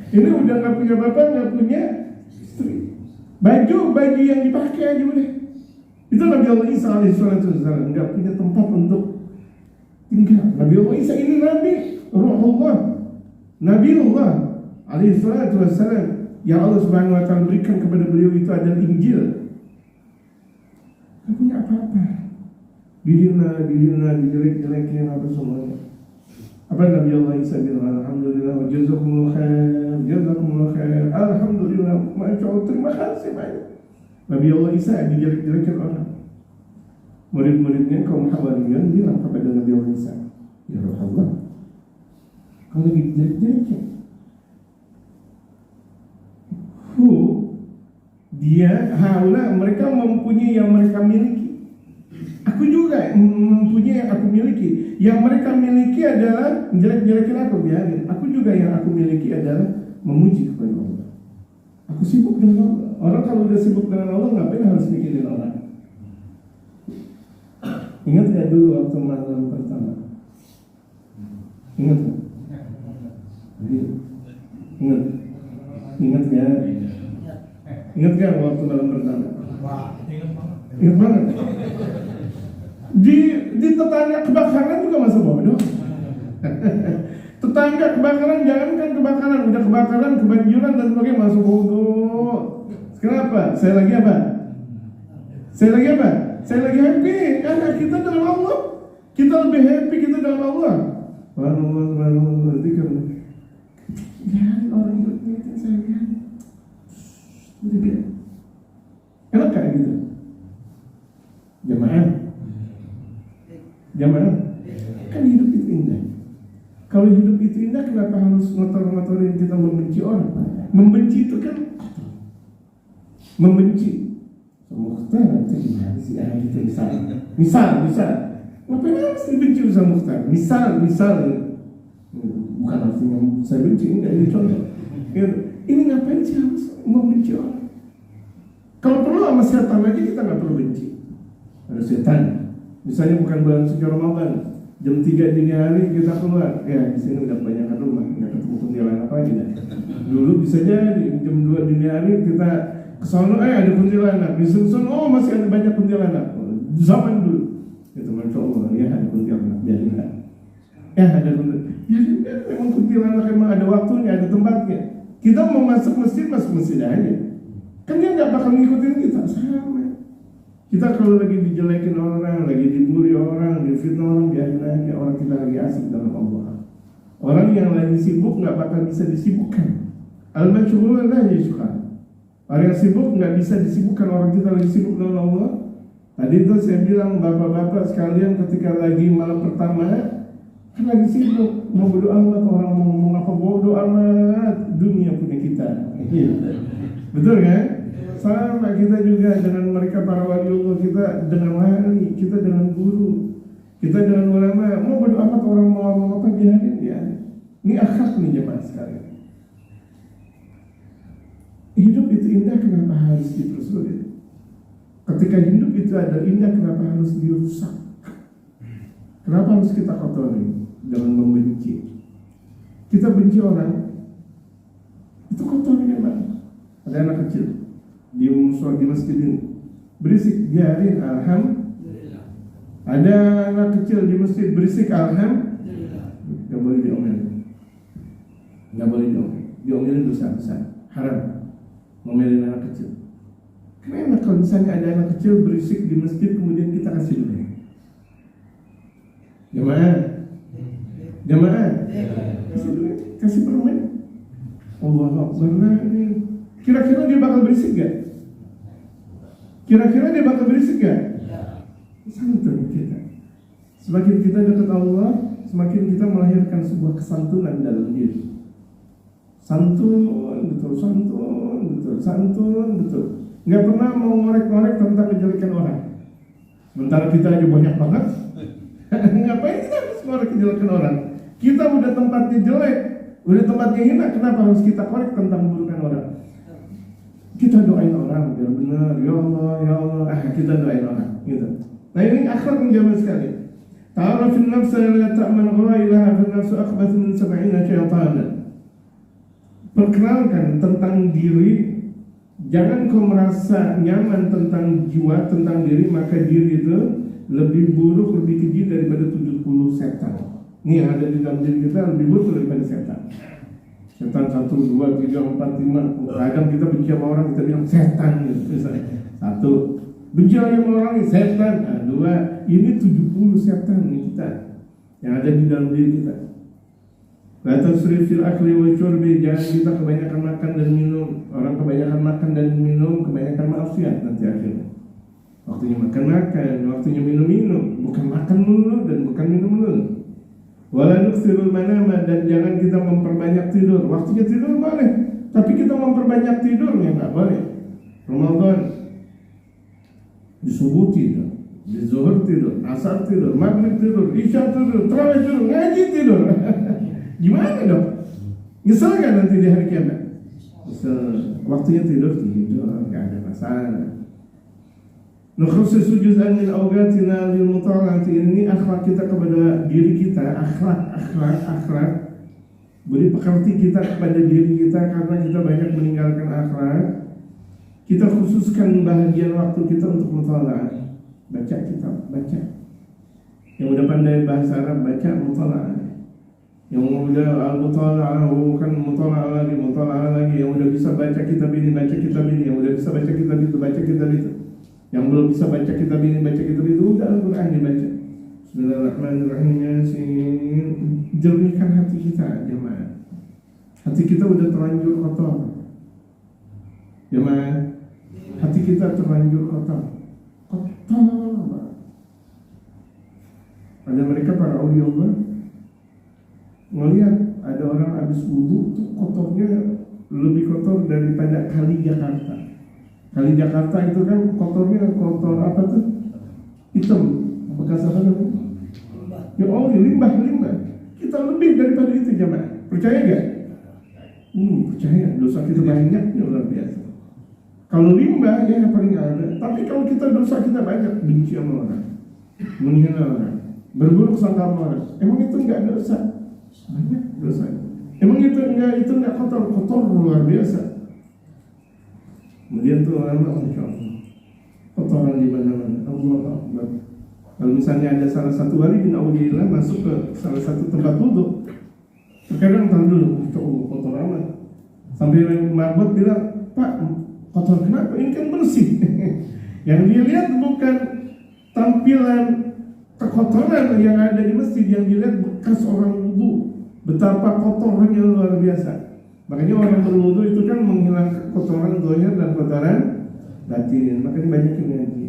ini udah nggak punya bapak, nggak punya istri. Baju yang dipakai aja udah. Itu Nabi Allah Isa alaihissalam nggak punya tempat untuk tinggal. Nabi Allah Isa ini Nabi Ruhullah, Nabi Allah alaihissalam yang Allah Subhanahu wa taala berikan kepada beliau itu adalah Injil. Gak punya apa-apa, dihina, dijelek-jelekin apa semuanya. Apa Nabi Allah Isa bilang? Alhamdulillah wa jazakumullah khair, alhamdulillah, masya Allah, terima kasih banyak. Nabi Allah Isa dijelek-jelekin orang. Murid-muridnya kaum Hawariyun bilang kepada Nabi Allah Isa, ya Rasulullah, kalau dijelek-jelekin, dia haula, mereka mempunyai yang mereka miliki. Aku juga mempunyai yang aku miliki. Yang mereka miliki adalah jelek-jelekin aku, biarin. Aku juga yang aku miliki adalah memuji kepada Allah. Aku sibuk dengan Allah. Orang kalau udah sibuk dengan Allah, ngapain harus mikirin orang? Ingat gak dulu waktu malam pertama? Ingat gak? Ingat? Ingat gak? Ingat gak waktu malam pertama? Ingat banget. Di tetangga kebakaran juga masa bodoh. Tetangga kebakaran, jangankan kebakaran, udah kebakaran, kebanjiran dan sebagainya, masuk bodoh. Kenapa? Saya lagi apa? Saya lagi happy. Karena kita dalam Allah. Kita lebih happy kita dalam Allah. Jangan orang berkata saya lihat. Enak kayak gitu. Jamaah, kan hidup itu indah. Kalau hidup itu indah, kenapa harus ngotor-ngotorin kita membenci orang? Membenci itu kan membenci. Mukhtar, itu gimana sih? Gitu misal. Ngapain harus dibenci sama Mukhtar? Misal, bukan artinya saya benci, enggak, ini contoh. Ini ngapain sih harus membenci orang? Kalau perlu sama setan aja kita nggak perlu benci. Ada setan. Misalnya bukan bulan suci Ramadan, jam 3 dini hari kita keluar, ya di sini udah banyak rumah, nggak ketemu kuntilanak lagi dah. Dulu bisa jadi jam 2 dini hari kita kesono, ada kuntilanak, disusun, masih ada banyak kuntilanak. Zaman dulu, itu masya Allah, ya ada kuntilanak, biarin lah. Ada kuntilanak, ya memang kuntilanak emang ada waktunya, ada tempatnya. Kita mau masuk masjid aja, kan dia nggak bakal ngikutin kita, sama. Kita kalau lagi dijelekin orang, lagi dibully orang, difitnah orang, biarin aja. Orang kita lagi asik dalam Allah. Orang yang lagi sibuk nggak bakal bisa disibukkan. Al-masyghul la yashghal. Orang yang sibuk nggak bisa disibukkan. Orang kita lagi sibuk dalam Allah. Tadi itu saya bilang bapak-bapak sekalian ketika lagi malam pertama kan lagi sibuk, mau bodo amat orang mau ngomong apa, bodo amat, dunia punya kita. Betul kan? Sama kita juga dengan mereka para wali Allah, kita dengan wali, kita dengan guru, kita dengan ulama. Mau bodo amat orang mau ngomong apa, biarin ya. Ini akhlak nih jemaah sekalian. Hidup itu indah, kenapa harus dipersulit? Ketika hidup itu ada indah, kenapa harus dirusak? Kenapa harus kita kotori dengan membenci? Kita benci orang, itu kotornya bang. Ada anak kecil di masjid ini berisik, biarin, alhamdulillah. Ada anak kecil di masjid berisik, alhamdulillah. Gak boleh diomelin, diomelin dosa besar, haram ngomelin anak kecil. Kenapa kalau misalnya ada anak kecil berisik di masjid kemudian kita kasih duit? Jamaah, kasih duit, kasih permen. Allah Akbar. Kira-kira dia bakal berisik gak? Santun kita. Semakin kita dekat Allah, semakin kita melahirkan sebuah kesantunan dalam diri. Santun betul. Nggak pernah mau ngorek-ngorek tentang kejelekan orang. Sementara kita aja banyak banget. Ngapain kita harus ngorek kejelekan orang? Kita udah tempatnya jelek, udah tempatnya hina, kenapa harus kita korek tentang keburukan orang? Kita doain orang biar benar, ya Allah, kita doain orang, gitu. Nah ini akhlak menjawab sekali. Ta'arafin nafsa la ta'man ghailaha fa nafsu akhbath min 70 syaitanan. Perkenalkan tentang diri, jangan kau merasa nyaman tentang jiwa, tentang diri, maka diri itu lebih buruk, lebih keji daripada 70 setan. Ini yang ada di dalam diri kita lebih buruk daripada setan. Setan 1, 2, 3, 4, 5. Kadang kita benci sama orang, kita bilang setan gitu. Misalnya 1, benci sama orang ini setan. 2, ini 70 setan nih kita yang ada di dalam diri kita. La tasrif fil akli wa syurbi, jangan kita kebanyakan makan dan minum. Orang kebanyakan makan dan minum, kebanyakan maksiat nanti akhirnya. Waktunya makan-makan, waktunya minum-minum, bukan makan mulu dan bukan minum mulu. Wala nuksirul manama, dan jangan kita memperbanyak tidur. Waktunya tidur boleh, tapi kita memperbanyak tidurnya nggak boleh. Ramadan di subuh tidur, di zuhur tidur, asar tidur, maghrib tidur, isya tidur, tarawih tidur, ngaji tidur. Gimana dong? Nyesel kan nanti di hari kiamat? Nyesel. Waktunya tidur, nggak ada masalah. Nukhusisu juz'an min awqatina lil mutala'ati, ini akhlak kita kepada diri kita, akhlak. Beri pekerti kita kepada diri kita karena kita banyak meninggalkan akhlak. Kita khususkan bahagian waktu kita untuk mutala'ah. Baca kitab, baca. Yang udah pandai bahasa Arab, baca mutala'ah. Yang udah al-mutala'ah, bukan mutala'ah lagi. Yang udah bisa baca kitab ini, baca kitab ini. Yang udah bisa baca kitab itu, baca kitab itu. Yang belum bisa baca kitab ini, baca kitab itu, udah Al-Quran dibaca. Bismillahirrahmanirrahim. Yasin. Jernihkan hati kita, jemaah. Hati kita udah terlanjur kotor, jemaah. Hati kita terlanjur kotor. Ada mereka para aulia Allah ngelihat ada orang habis wudu tuh kotornya lebih kotor daripada kali Jakarta. Kali Jakarta itu kan kotornya kotor apa tuh? Hitam. Bekas apa namanya? Ya oh, limbah. Kita lebih daripada itu jemaah. Percaya gak? Percaya. Dosa kita banyaknya luar biasa. Kalau limbah ya paling ada. Tapi kalau kita dosa kita banyak, benci sama orang, menghina orang, berburuk sangka sama orang. Emang itu enggak dosa? Banyak dosa. Emang itu enggak kotor luar biasa. Kemudian tuh orang Masya Allah, kotoran di mana-mana. Allah Akbar. Kalau misalnya ada salah satu wali bin Auliillah masuk ke salah satu tempat wudhu, terkadang tahan dulu, Masya Allah, kotor amat. Sampai marbot bilang, Pak, kotor kenapa? Ini kan bersih. Yang dia lihat bukan tampilan kekotoran yang ada di masjid, yang dilihat bekas orang wudhu, betapa kotornya luar biasa. Makanya orang berwudu itu kan menghilangkan kotoran zahir dan kotoran batin. Makanya banyak yang ngaji.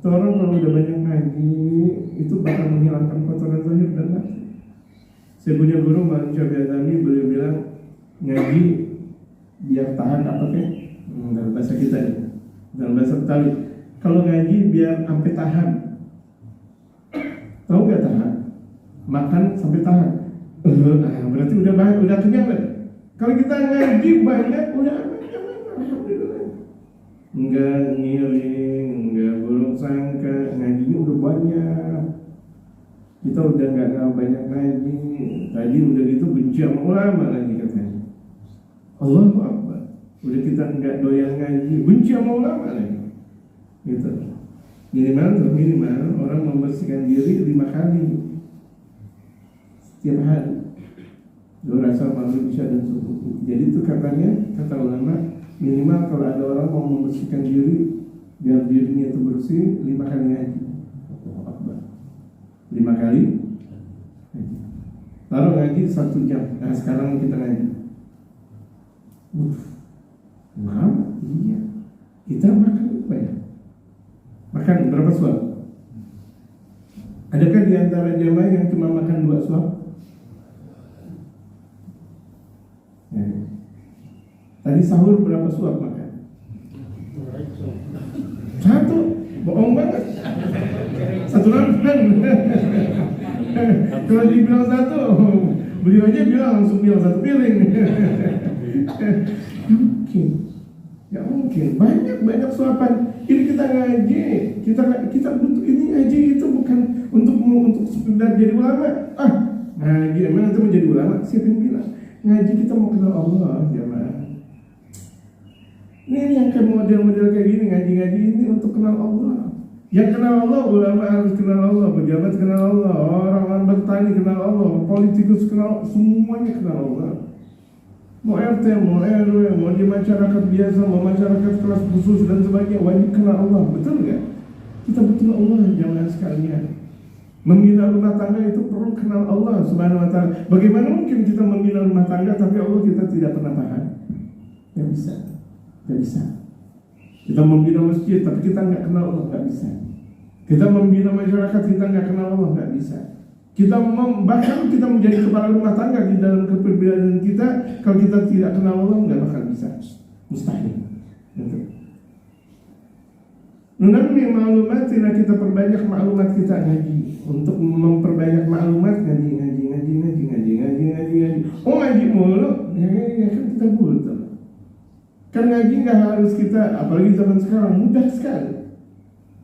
Orang kalau udah banyak ngaji itu bakal menghilangkan kotoran zahir dan batin. Saya punya guru Mbak Syafi'i Azami, beliau bilang ngaji biar tahan apa kayak dalam bahasa kita ya, dalam bahasa Betawi. Kalau ngaji biar sampai tahan. Tahu gak tahan? Makan sampai tahan. Berarti udah kenyang kan? Kalau kita ngaji banyak, udah alhamdulillah. Enggak ngiring, enggak buruk sangka, ngajinya udah banyak. Kita udah enggak banyak ngaji. Tadi udah gitu benci sama ulama lagi katanya. Allahu Akbar. Udah kita enggak doyan ngaji, benci sama ulama lagi. Gitu. Minimal orang membersihkan diri 5 kali setiap hari. Dua rasa maghrib, isya dan subuh. Jadi itu katanya, kata ulama, minimal kalau ada orang mau membersihkan diri biar dirinya itu bersih, 5 kali ngaji. 5 kali ngaji. Lalu ngaji 1 jam. Nah sekarang kita ngaji. Lama? Iya. Kita makan apa ya? Makan berapa suap? Adakah di antara jamaah yang cuma makan 2 suap? Tadi sahur berapa suap makan? 1, bohong banget. 1 makan. Kalau dibilang 1, beliau aja langsung bilang 1 piring. Gak mungkin. Banyak suapan. Ini kita ngaji, kita butuh ini ngaji itu bukan untuk sekedar jadi ulama. Ngaji emang itu mau jadi ulama? Siapa yang bilang? Ngaji kita mau kenal Allah, jemaah. Ini yang kayak model-model kayak gini, ngaji-ngaji ini untuk kenal Allah. Yang kenal Allah, ulama harus kenal Allah, pejabat kenal Allah, orang-orang bertani kenal Allah, politikus kenal, semuanya kenal Allah. Mau RT, mau RW, mau di masyarakat biasa, mau masyarakat kelas khusus dan sebagainya, wajib kenal Allah, betul nggak? Kita betul Allah, jangan sekalian. Membina rumah tangga itu perlu kenal Allah Subhanahu wa ta'ala. Bagaimana mungkin kita membina rumah tangga tapi Allah kita tidak pernah paham? Gak bisa. Gak bisa. Kita membina masjid tapi kita gak kenal Allah, gak bisa. Kita membina masyarakat kita gak kenal Allah, gak bisa. Bahkan kita menjadi kepala rumah tangga di dalam kepribadian kita, kalau kita tidak kenal Allah gak bakal bisa. Mustahil. Mengenai maklumatina, kita perbanyak maklumat kita ngaji. Untuk memperbanyak maklumat ngaji. Oh ngaji mulu, ya kan kita butuh. Kan ngaji nggak harus kita, apalagi zaman sekarang mudah sekali.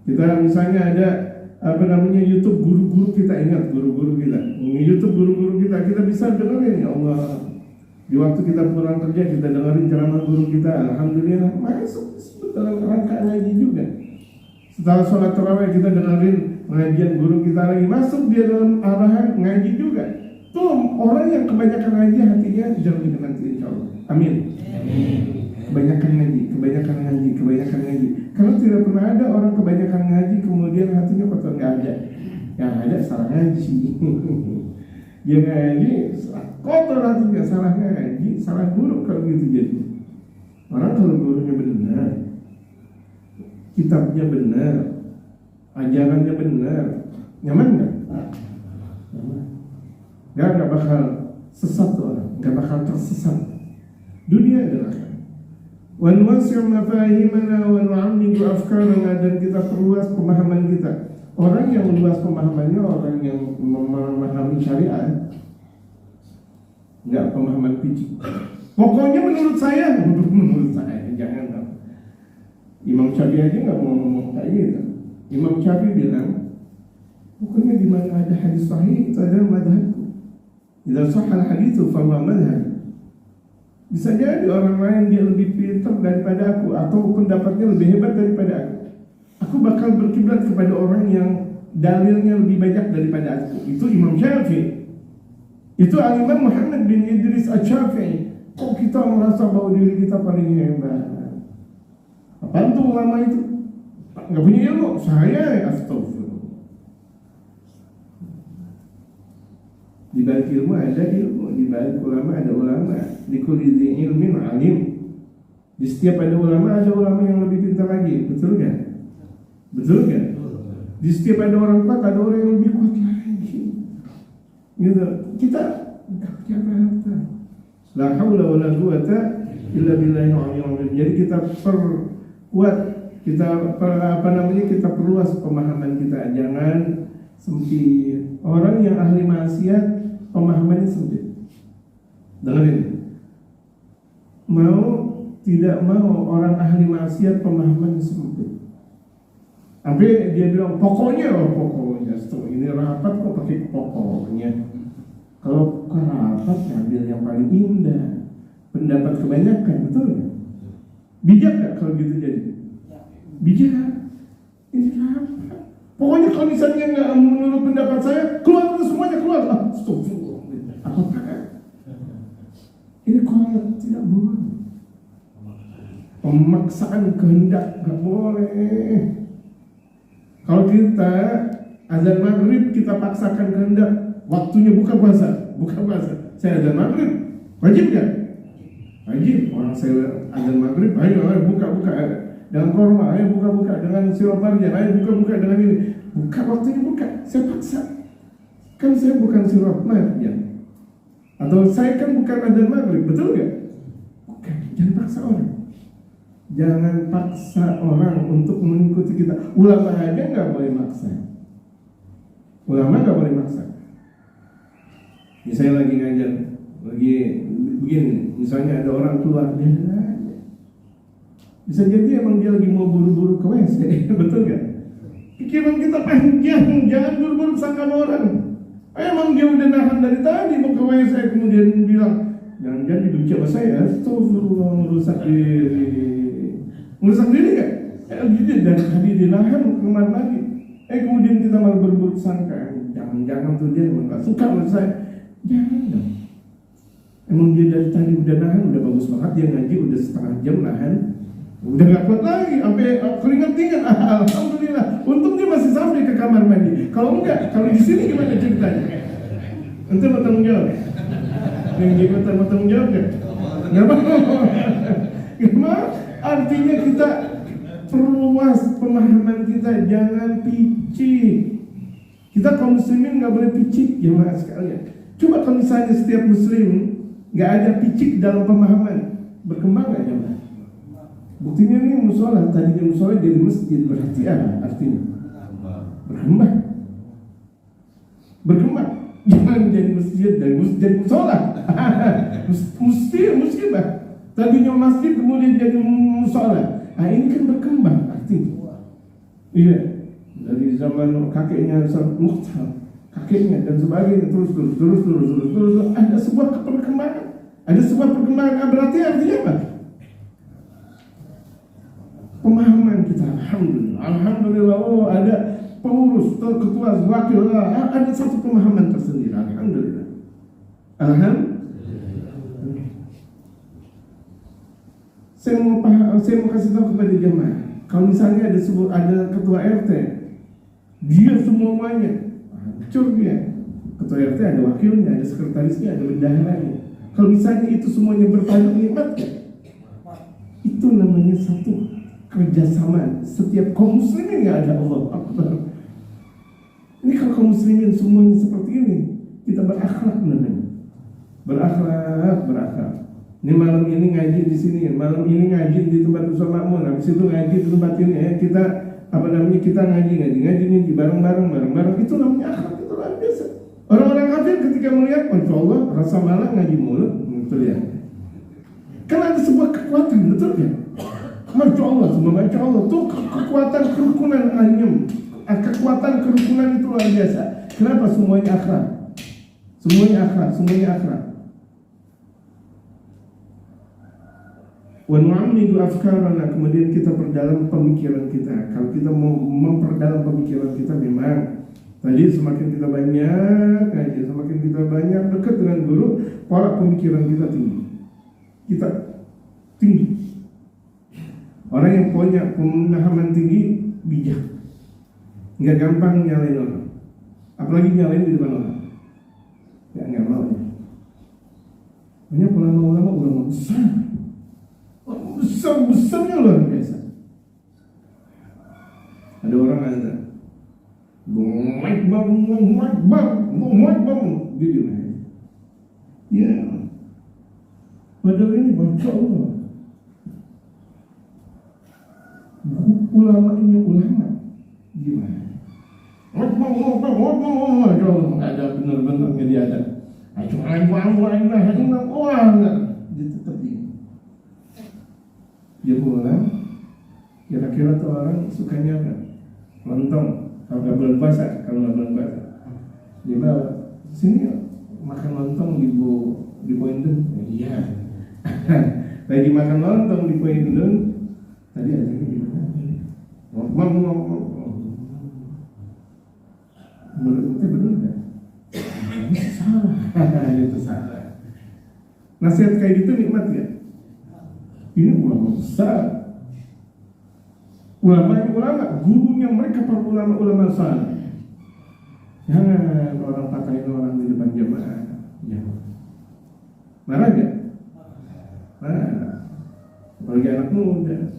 Kita misalnya ada YouTube guru-guru kita, ingat guru-guru kita. YouTube guru-guru kita bisa dengerin, ya Allah. Di waktu kita pulang kerja kita dengerin ceramah guru kita, alhamdulillah masuk dalam rangka ngaji juga. Setelah sholat tarawih kita dengerin pengajian guru kita lagi, masuk dia dalam arahan ngaji juga. Tuh orang yang kebanyakan ngaji hatinya jauh dengan nanti insya Allah. Amin. Kebanyakan ngaji. Karena tidak pernah ada orang kebanyakan ngaji kemudian hatinya kotor, nggak ada. Yang ada salah ngaji. Dia ngaji kotor hatinya, salah ngaji, salah guru kalau gitu jadi. Orang kalau gurunya benar, kitabnya benar, ajarannya benar, nyaman nggak? Nggak bakal sesat tuh orang, nggak bakal tersesat. Dunia adalah wa nuwassi' mafahimana wa nu'ammiqu afkarana, dan kita perluas pemahaman kita. Orang yang meluas pemahamannya orang yang memahami syariat, nggak pemahaman picik. Pokoknya menurut saya, jangan tahu. Imam Syafi'i aja nggak mau ngomong kayak gitu. Imam Syafi'i bilang, pokoknya di mana ada hadis sahih itu adalah madhabku. Idza sahha al-haditsu fa huwa madhhab. Bisa jadi orang lain dia lebih pintar daripada aku atau pendapatnya lebih hebat daripada aku. Aku bakal berkiblat kepada orang yang dalilnya lebih banyak daripada aku. Itu Imam Syafi'i. Itu Al-Imam Muhammad bin Idris Asy-Syafi'i. Kok kita merasa bahwa diri kita paling hebat? Apaan tuh ulama itu? Nggak punya ilmu? Saya astagfirullah. Di balik ilmu ada ilmu, di balik ulama ada ulama. Di kulli dzi ilmin alim. Di setiap ada ulama yang lebih pintar lagi. Betul kan? Betul kan? Di setiap ada orang kuat ada orang yang lebih kuat lagi. Gitu. Kita nggak punya apa-apa. La haula wala quwata illa billahil aliyyil azim. Jadi kita perkuat, kita kita perluas pemahaman kita, jangan sempit. Orang yang ahli maksiat pemahamannya sempit. Dengerin. Tidak mau orang ahli maksiat pemahamannya sempit. Sampai dia bilang pokoknya. Ini rapat kok pakai pokoknya. Kalau bukan rapat ambil yang paling indah, pendapat kebanyakan, betul nggak? Bijak nggak kalau gitu jadi? Bijak. Ini rapat. Pokoknya kalau misalnya nggak menurut pendapat saya, keluar semuanya keluar. Astagfirullah. Apakah? Ini kalau tidak boleh. Pemaksaan kehendak nggak boleh. Kalau kita azan maghrib kita paksakan kehendak, waktunya buka puasa. Saya azan maghrib, wajib kan? Wajib. Orang saya azan maghrib, ayo buka dengan korma, ayo buka dengan sirup marjan, ayo buka dengan ini. Buka waktunya buka, saya paksa. Kan saya bukan sirup marjan. Atau saya kan bukan azan maghrib, betul gak? Bukan, jangan paksa orang. Jangan paksa orang untuk mengikuti kita. Ulama aja nggak boleh maksa. Misalnya lagi ngajar, lagi begini, misalnya ada orang keluar, dia aja. Bisa jadi emang dia lagi mau buru-buru ke WC, betul gak? Pikiran kita panjang, jangan buru-buru sangka orang. Emang dia udah nahan dari tadi mau ke WC, kemudian bilang, jangan jadi benci sama saya, astagfirullah, merusak diri kan? Gitu dari tadi dinahan kemana lagi? Kemudian kita malah berburuk sangka. Jangan tuh dia emang gak suka sama saya. Jangan dong. Emang dia dari tadi udah nahan, udah bagus banget dia ngaji, udah setengah jam nahan. Udah gak kuat lagi, sampai keringat-keringat. Alhamdulillah, untung dia masih sampai ke kamar mandi. Kalau enggak, kalau di sini gimana ceritanya? Ente mau tanggung jawab? Yang jabatan mau tanggung jawab gak? Gak mau. Gak mau. Artinya kita perluas pemahaman kita, jangan picik. Kita kaum muslimin gak boleh picik, jemaah sekalian. Coba kalau misalnya setiap muslim gak ada picik dalam pemahaman, berkembang gak jemaah? Buktinya ini musola, tadinya musola jadi masjid, berarti apa artinya? Berkembang. Jangan jadi masjid dari jadi musola. Musibah. Tadinya masjid kemudian jadi musola. Nah ini kan berkembang artinya. Iya, dari zaman kakeknya Mukhtar, kakeknya dan sebagainya terus ada sebuah perkembangan. Berarti artinya apa? Pemahaman kita, alhamdulillah, oh ada pengurus, ketua, wakil, ada satu pemahaman tersendiri, alhamdulillah. Saya mau kasih tahu kepada jemaah, kalau misalnya ada ketua RT, dia semuanya, hancur dia. Ketua RT ada wakilnya, ada sekretarisnya, ada bendaharanya. Kalau misalnya itu semuanya berpadu nikmat, itu namanya satu kerjasama setiap kaum muslimin. Nggak ada Allah Akbar. Ini kalau kaum muslimin semuanya seperti ini, kita berakhlak namanya. Berakhlak. Ini malam ini ngaji di sini, malam ini ngaji di tempat Ustaz Makmun, habis itu ngaji di tempat ini. Kita kita ngaji bareng-bareng. Itu namanya akhlak, itu luar biasa. Orang-orang kafir ketika melihat, masya Allah, rasa malah ngaji mulut, betul ya. Kan ada sebuah kekuatan, betul ya. Masya Allah, tuh kekuatan kerukunan anyem, kekuatan kerukunan itu luar biasa. Kenapa? Semuanya akhlak. Wa nu'ammidu afkarana, kemudian kita perdalam pemikiran kita. Kalau kita mau memperdalam pemikiran kita, memang tadi semakin kita banyak ngaji, semakin kita banyak dekat dengan guru, pola pemikiran kita tinggi. Orang yang punya pemahaman tinggi, bijak, nggak gampang nyalain orang, apalagi nyalain di depan orang. Ya nggak mau ya. Banyak ulama besarnya luar biasa. Ada orang ada, bang, gitu ya. Ya, padahal ini baca Allah. Ulama gimana? Ada benar-benar nggak ada. Dia pulang, kira-kira tuh orang sukanya apa? Lontong, kalau nggak bulan puasa. Dia bawa sini makan lontong di Poindun. Iya. Lagi makan lontong di Poindun. Tadi ada gimana? Menurut benar nggak? Itu salah. Nasihat kayak gitu nikmat ya? Ini ulama besar. Ulama, gurunya mereka para ulama saleh. Jangan orang patahin orang di depan jamaah. Jangan. Marah gak? Marah. Apalagi anak muda.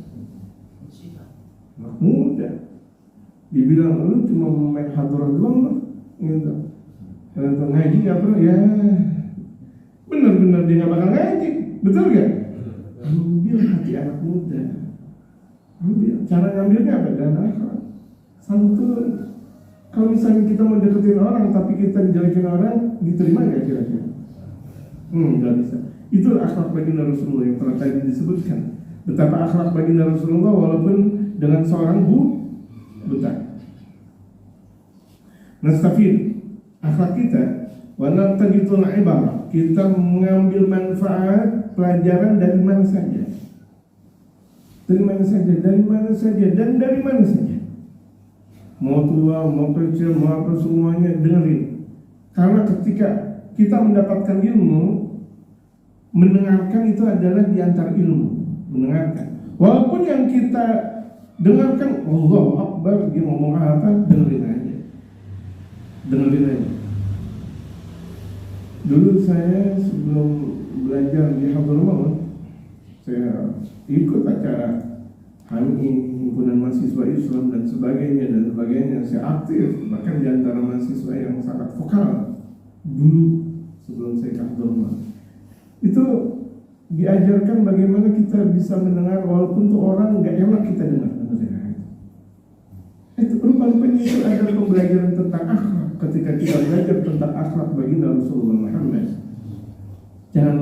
Dibilang lu cuma main hadroh doang loh, gitu. Kalau ngaji nggak pernah, ya benar-benar dia nggak bakal ngaji, betul gak? Ambil hati anak muda. Cara ngambilnya apa? Dan akhlak, santun. Kalau misalnya kita mau deketin orang tapi kita jelekin orang, diterima nggak kira-kira? Nggak bisa. Itu akhlak baginda Rasulullah yang telah tadi disebutkan. Betapa akhlak baginda Rasulullah walaupun dengan seorang buta. Nastafid akhlak kita, wa natajitul ibarah, kita mengambil manfaat pelajaran dari mana saja. Dari mana saja. Mau tua, mau kecil, mau apa semuanya dengerin. Karena ketika kita mendapatkan ilmu, mendengarkan itu adalah di antara ilmu. Mendengarkan. Walaupun yang kita dengarkan Allahu Akbar, dia ngomong apa, dengerin aja. Dulu saya sebelum belajar di Hadramaut, saya ikut acara HMI, himpunan mahasiswa Islam dan sebagainya. Saya aktif, bahkan di antara mahasiswa yang sangat vokal dulu sebelum saya ke Hadramaut. Itu diajarkan bagaimana kita bisa mendengar walaupun tuh orang nggak enak kita dengar. Itu rupanya itu adalah pembelajaran tentang akhlak. Ketika kita belajar tentang akhlak baginda Rasulullah Muhammad, jangan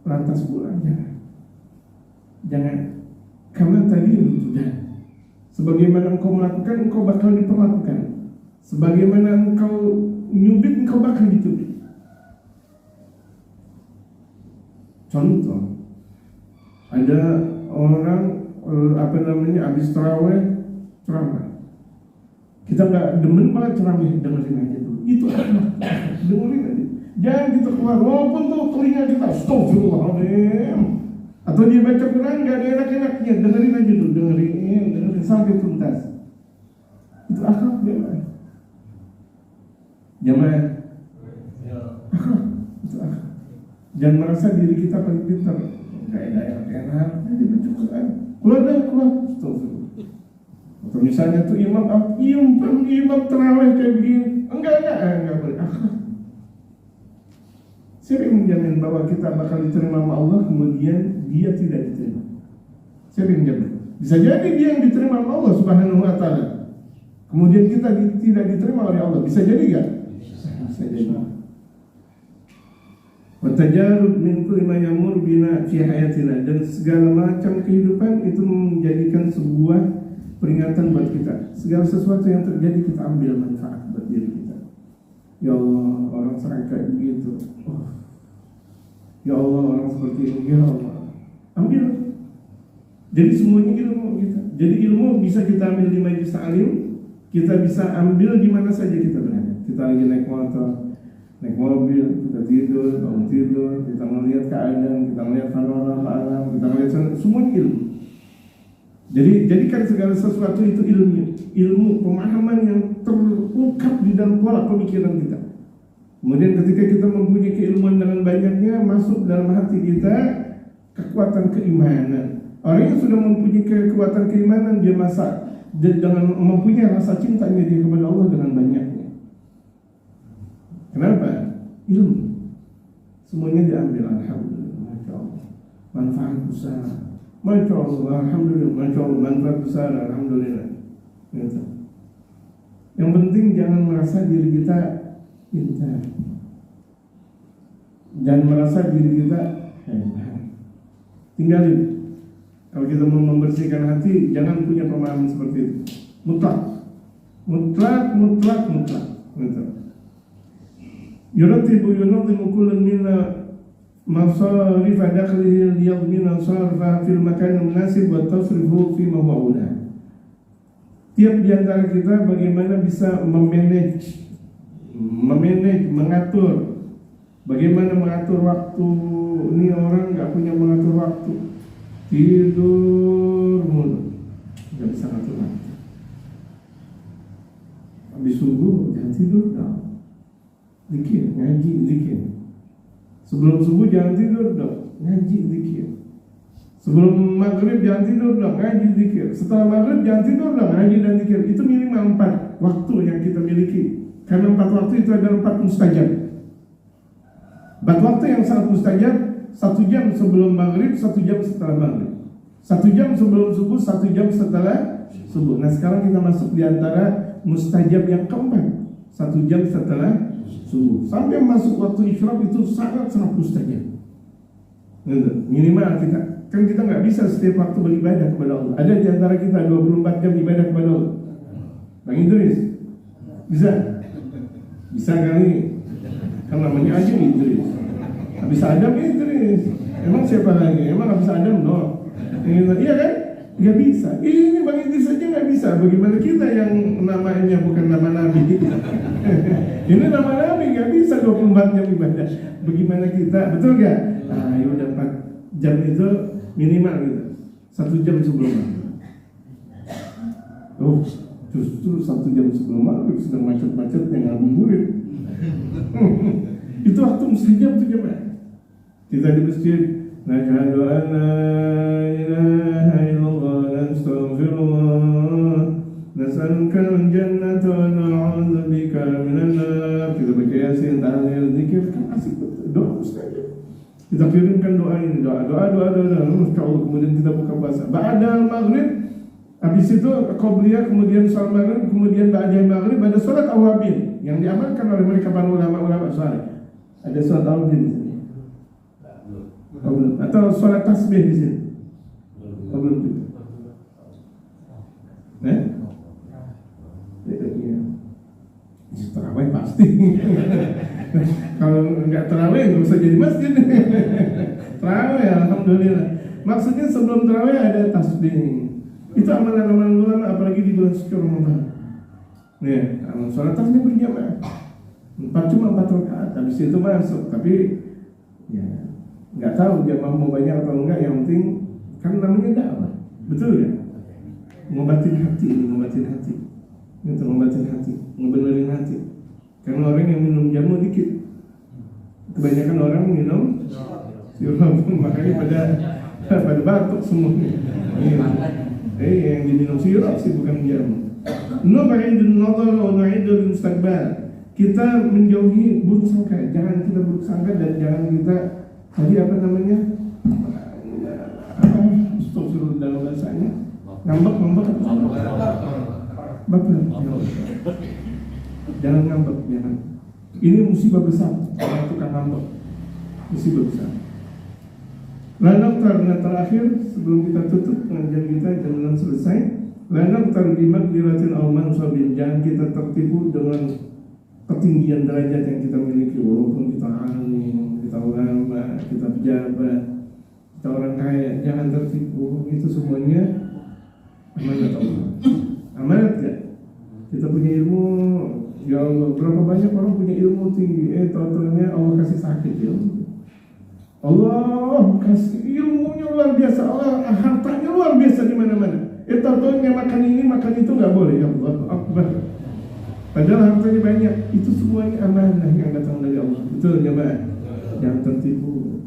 lantas pulang, jangan. Karena tadi itu sebagaimana engkau melakukan, engkau bakal diperlakukan. Sebagaimana engkau nyubit, engkau bakal dicubit. Contoh, ada orang habis tarawih ceramah. Kita nggak demen malah ceramah, dengerin aja dulu. Itu dengerin aja. Jangan kita keluar, walaupun tuh telinga kita astagfirullahaladzim. Atau dia baca Quran nggak ada enak-enaknya, dengerin aja dulu, dengerin sampai tuntas. Itu akhlak jamaah. Itu akhlak. Jangan merasa diri kita paling pintar. Nggak ada enak-enak, dia baca Quran. Keluar. Astagfirullah. Atau misalnya tuh imam terawih kayak begini, enggak boleh. Siapa yang menjamin bahwa kita bakal diterima sama Allah kemudian dia tidak diterima? Siapa yang menjamin? Bisa jadi dia yang diterima sama Allah Subhanahu wa Ta'ala, kemudian kita tidak diterima oleh Allah. Bisa jadi enggak? Bisa jadi. Watajarud min kulli ma yamur bina fi hayatina, dan segala macam kehidupan itu menjadikan sebuah peringatan buat kita. Segala sesuatu yang terjadi kita ambil manfaat buat diri kita. Ya Allah, orang serang kayak begitu. Ya Allah, orang seperti ini. Ya Allah, ambil. Jadi semuanya ilmu kita. Jadi ilmu bisa kita ambil di majelis ta'lim, kita bisa ambil di mana saja kita berada. Kita lagi naik motor, naik mobil, kita bangun tidur, kita melihat keadaan, kita melihat panorama alam, kita melihat semua ilmu. Jadi jadikan segala sesuatu itu ilmu pemahaman yang terungkap di dalam pola pemikiran kita. Kemudian ketika kita mempunyai keilmuan dengan banyaknya, masuk dalam hati kita kekuatan keimanan. Orang yang sudah mempunyai kekuatan keimanan, dia dengan mempunyai rasa cintanya dia kepada Allah dengan banyaknya. Kenapa? Ilmu. Semuanya diambil, alhamdulillah, masya Allah. Manfaat besar, masya Allah, alhamdulillah, masya Allah, manfaat besar, alhamdulillah. Gitu. Yang penting jangan merasa diri kita pintar, jangan merasa diri kita hebat. Tinggalin. Kalau kita mau membersihkan hati, jangan punya pemahaman seperti itu. Mutlak. Yuratibu yunadhimu kullan minna masarif dakhlihi liyadmina sarfa fil makan munasib wa tasrifu fi ma huwa ula. Tiap di antara kita bagaimana bisa memanage, mengatur. Bagaimana mengatur waktu. Ini orang gak punya mengatur waktu, tidur mulu, gak bisa ngatur waktu. Habis subuh jangan tidur dong, zikir, ngaji, zikir. Sebelum subuh jangan tidur dong, ngaji, zikir. Sebelum maghrib jangan tidur dong, ngaji, zikir. Setelah maghrib jangan tidur dong, ngaji dan zikir. Itu minimal 4 waktu yang kita miliki. Karena 4 waktu itu adalah 4 mustajab. 4 waktu yang sangat mustajab. 1 jam sebelum maghrib, 1 jam setelah maghrib, 1 jam sebelum subuh, 1 jam setelah subuh. Nah sekarang kita masuk di antara mustajab yang keempat, 1 jam setelah subuh. Sampai masuk waktu isyraq itu sangat-sangat mustajab. Minimal kita nggak bisa setiap waktu beribadah kepada Allah. Ada di antara kita 24 jam ibadah kepada Allah. Bang Idris bisa kali, kan namanya aja Idris. Habis Adam Idris. Emang siapa lagi? Emang habis Adam no? Iya kan? Gak bisa. Ini Bang Idris saja gak bisa. Bagaimana kita yang namanya bukan nama Nabi? Ini nama Nabi gak bisa 24 jam ibadah. Bagaimana kita? Betul gak? Nah ya udah 4 jam itu minimal gitu. 1 jam sebelum maghrib. Oh, justru 1 jam sebelum maghrib sedang macet-macetnya ngabuburit. Itu waktu mustajab tuh jemaah. Kita di masjid, nashhadu an la ilaha illallah wa nastaghfirullah, nas'aluka al-jannata wa na'udzubika minan nar. Kita baca Yasin, tahlil, zikir, kan asik betul. Doa mustajab. Kita kirimkan doa ini, doa. Insyaallah kemudian kita buka puasa. Ba'da maghrib, habis itu qabliyah, kemudian salat maghrib, kemudian ba'da maghrib ada salat awabin yang diamalkan oleh mereka para ulama saleh. Ada salat awabin. Belum. Atau sholat tasbih di sini? Belum juga. Iya. Terawih pasti. Kalau nggak terawih nggak usah jadi masjid. Terawih, alhamdulillah. Maksudnya sebelum terawih ada tasbih. Itu amalan-amalan ulama, apalagi di bulan suci Ramadan. Nih, sholat tasbih berjamaah. Cuma 4 rakaat. Habis itu masuk. Tapi ya nggak tahu jamaah mau banyak atau enggak, yang penting kan namanya dakwah, betul ya? Ngobatin hati, ngebenerin hati. Karena orang yang minum jamu dikit, kebanyakan orang minum sirup, makanya pada batuk semuanya. Yang diminum sirup sih bukan jamu. Nu'idun nadhar wa nu'idul mustaqbal. Kita menjauhi buruk sangka, jangan kita buruk sangka dan jangan kita tadi astagfirullah dalam bahasanya ngambek baper. Jangan ngambek, jangan. Ini musibah besar kalau tukang ngambek, musibah besar. Lalu karena terakhir sebelum kita tutup pengajian kita jam 6 selesai, lalu tarbimat diratin auman sabin, jangan kita tertipu dengan ketinggian derajat yang kita miliki, walaupun kita alim, kita ulama, kita pejabat, kita orang kaya, jangan tertipu. Itu semuanya amanat Allah. Amanat ya? Kita punya ilmu, ya Allah, berapa banyak orang punya ilmu tinggi, tahu-tahunya Allah kasih sakit ya. Allah kasih ilmunya luar biasa, Allah hartanya luar biasa di mana-mana. Tahu-tahunya makan ini, makan itu nggak boleh, ya Allah Akbar. Padahal hartanya banyak. Itu semuanya amanah yang datang dari Allah. Betul ya Pak? Jangan tertipu.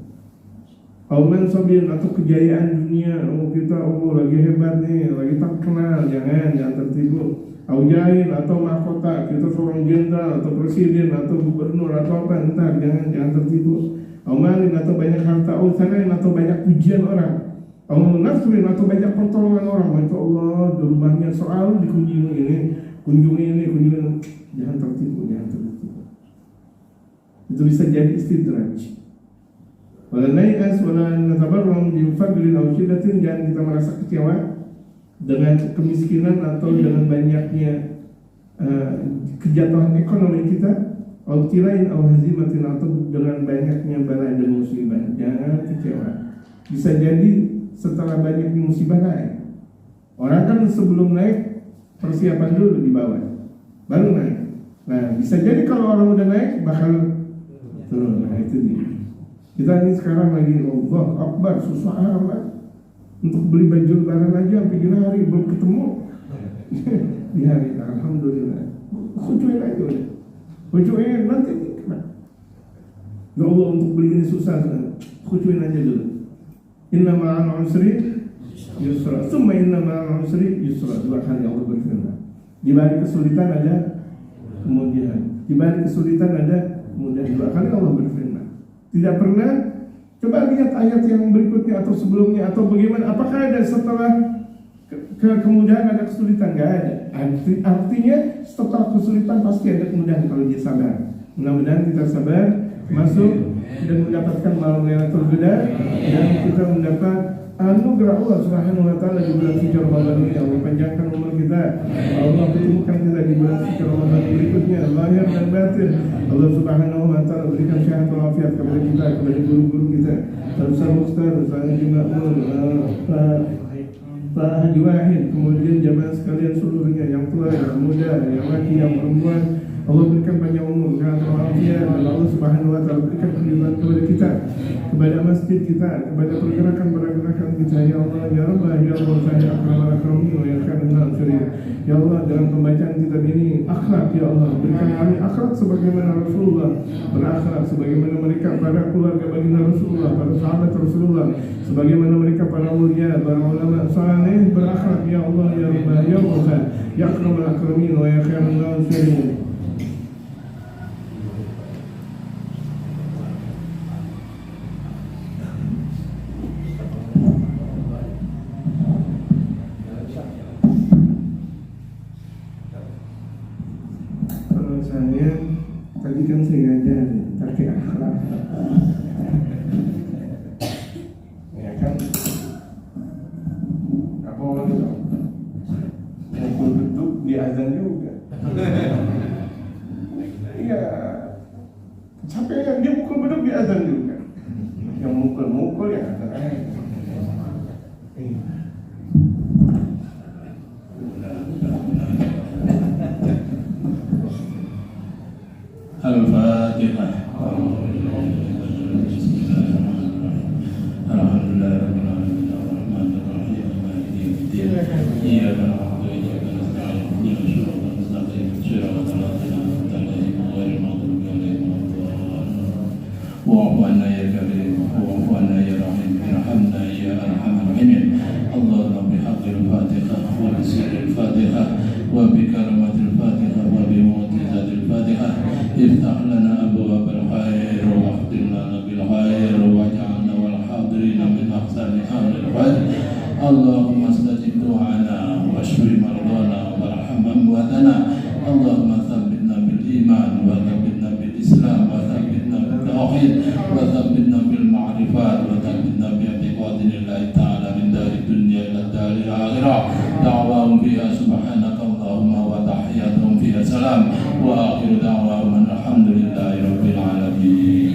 Auman sabin atau kejayaan dunia, kita lagi hebat nih, lagi terkenal, jangan tertipu. Aujain atau mahkota, kita seorang jenderal atau presiden atau gubernur atau apa, jangan tertipu. Aumalin atau banyak harta, ausanain atau banyak pujian orang, nasrin atau banyak pertolongan orang. Masya Allah, di rumahnya selalu dikunjungi ini, jangan tertipu. Itu bisa jadi istidraj. Wala nai'as wala natabarrum bi fadlin aw shiddatin, jangan kita merasa kecewa dengan kemiskinan atau dengan banyaknya kejatuhan ekonomi kita, aw tirain aw hazimatin, atau dengan banyaknya bala dan musibah. Jangan kecewa. Bisa jadi setelah banyaknya musibah naik. Orang kan sebelum naik persiapan dulu di bawah, baru naik. Nah, bisa jadi kalau orang udah naik bakal turun. Nah, itu dia. Kita ini sekarang lagi Allah Akbar, susah amat untuk beli baju lebaran aja sampai gini hari belum ketemu. Di hari, alhamdulillah. Kucuin aja udah. Kucuin nanti. Ya Allah, untuk beli ini susah. Kucuin aja dulu. Inna ma'al usri yusra, summa inna ma'al usri yusra. 2 kali Allah berfirman. Di balik kesulitan ada kemudian. Di balik kesulitan ada kemudian. 2 kali Allah berfirman. Tidak pernah. Coba lihat ayat yang berikutnya atau sebelumnya atau bagaimana. Apakah ada setelah kemudahan ada kesulitan? Gak ada. Artinya setelah kesulitan pasti ada kemudahan kalau dia sabar. Mudah-mudahan kita sabar, masuk dan mendapatkan malam Lailatul Qadar, dan kita mendapat anugerah Allah Subhanahu wa taala di bulan suci Ramadan ini. Allah panjangkan umur kita. Allah pertemukan kita di bulan suci Ramadan berikutnya, lahir dan batin. Allah Subhanahu wa taala berikan sehat walafiat kepada kita, kepada guru-guru kita, Ustaz Ustaz, Ustaz Haji Ma'mun, Pak Haji Wahid, kemudian jamaah sekalian seluruhnya, yang tua, yang muda, yang laki, yang perempuan, Allah berikan banyak umur, sehat walafiat, dan Allah Subhanahu wa taala berikan kehidupan kepada kita, kepada masjid kita, kepada pergerakan kita, ya Allah, ya Rabbah, ya Allah, ya Akram al-Akramin, ya Khairan Nasirin. Ya Allah, dalam pembacaan kitab ini akhlak, ya Allah, berikan kami akhlak sebagaimana Rasulullah berakhlak, sebagaimana mereka para keluarga baginda Rasulullah, para sahabat Rasulullah, sebagaimana mereka para mulia, para ulama saleh berakhlak, ya Allah, ya Rabbah, ya Allah, ya Akram al-Akramin, ya Khairan Nasirin. Saya tadi kan sengaja pakai akhlak, ya kan? Apa orang itu? Mukul beduk di azan juga. Iya, sampai yang dia mukul beduk di azan juga. Yang mukul ya azan. Al-Fatihah. افتح لنا أبواب الخير واختم لنا بالخير واجعلنا والحاضرين من أحسن أهل الخير. اللهم استجب دعانا واشف مرضانا وارحم أمواتنا. اللهم ثبتنا بالإيمان وثبتنا بالإسلام وثبتنا بالتوحيد وثبتنا بالمعرفات وثبتنا باعتقاد الله تعالى من دار الدنيا إلى الدار الآخرة. دعواهم فيها سبحانك اللهم وتحياتهم فيها سلام وآخر دعواهم الحمد لله رب العالمين.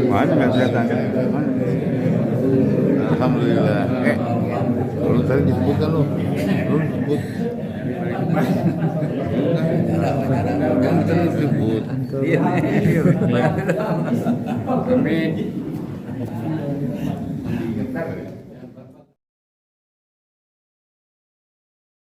Mana nggak kelihatan? Alhamdulillah. Lu tadi disebutkan lu sebut. Kan kita disebut. Iya. Amin.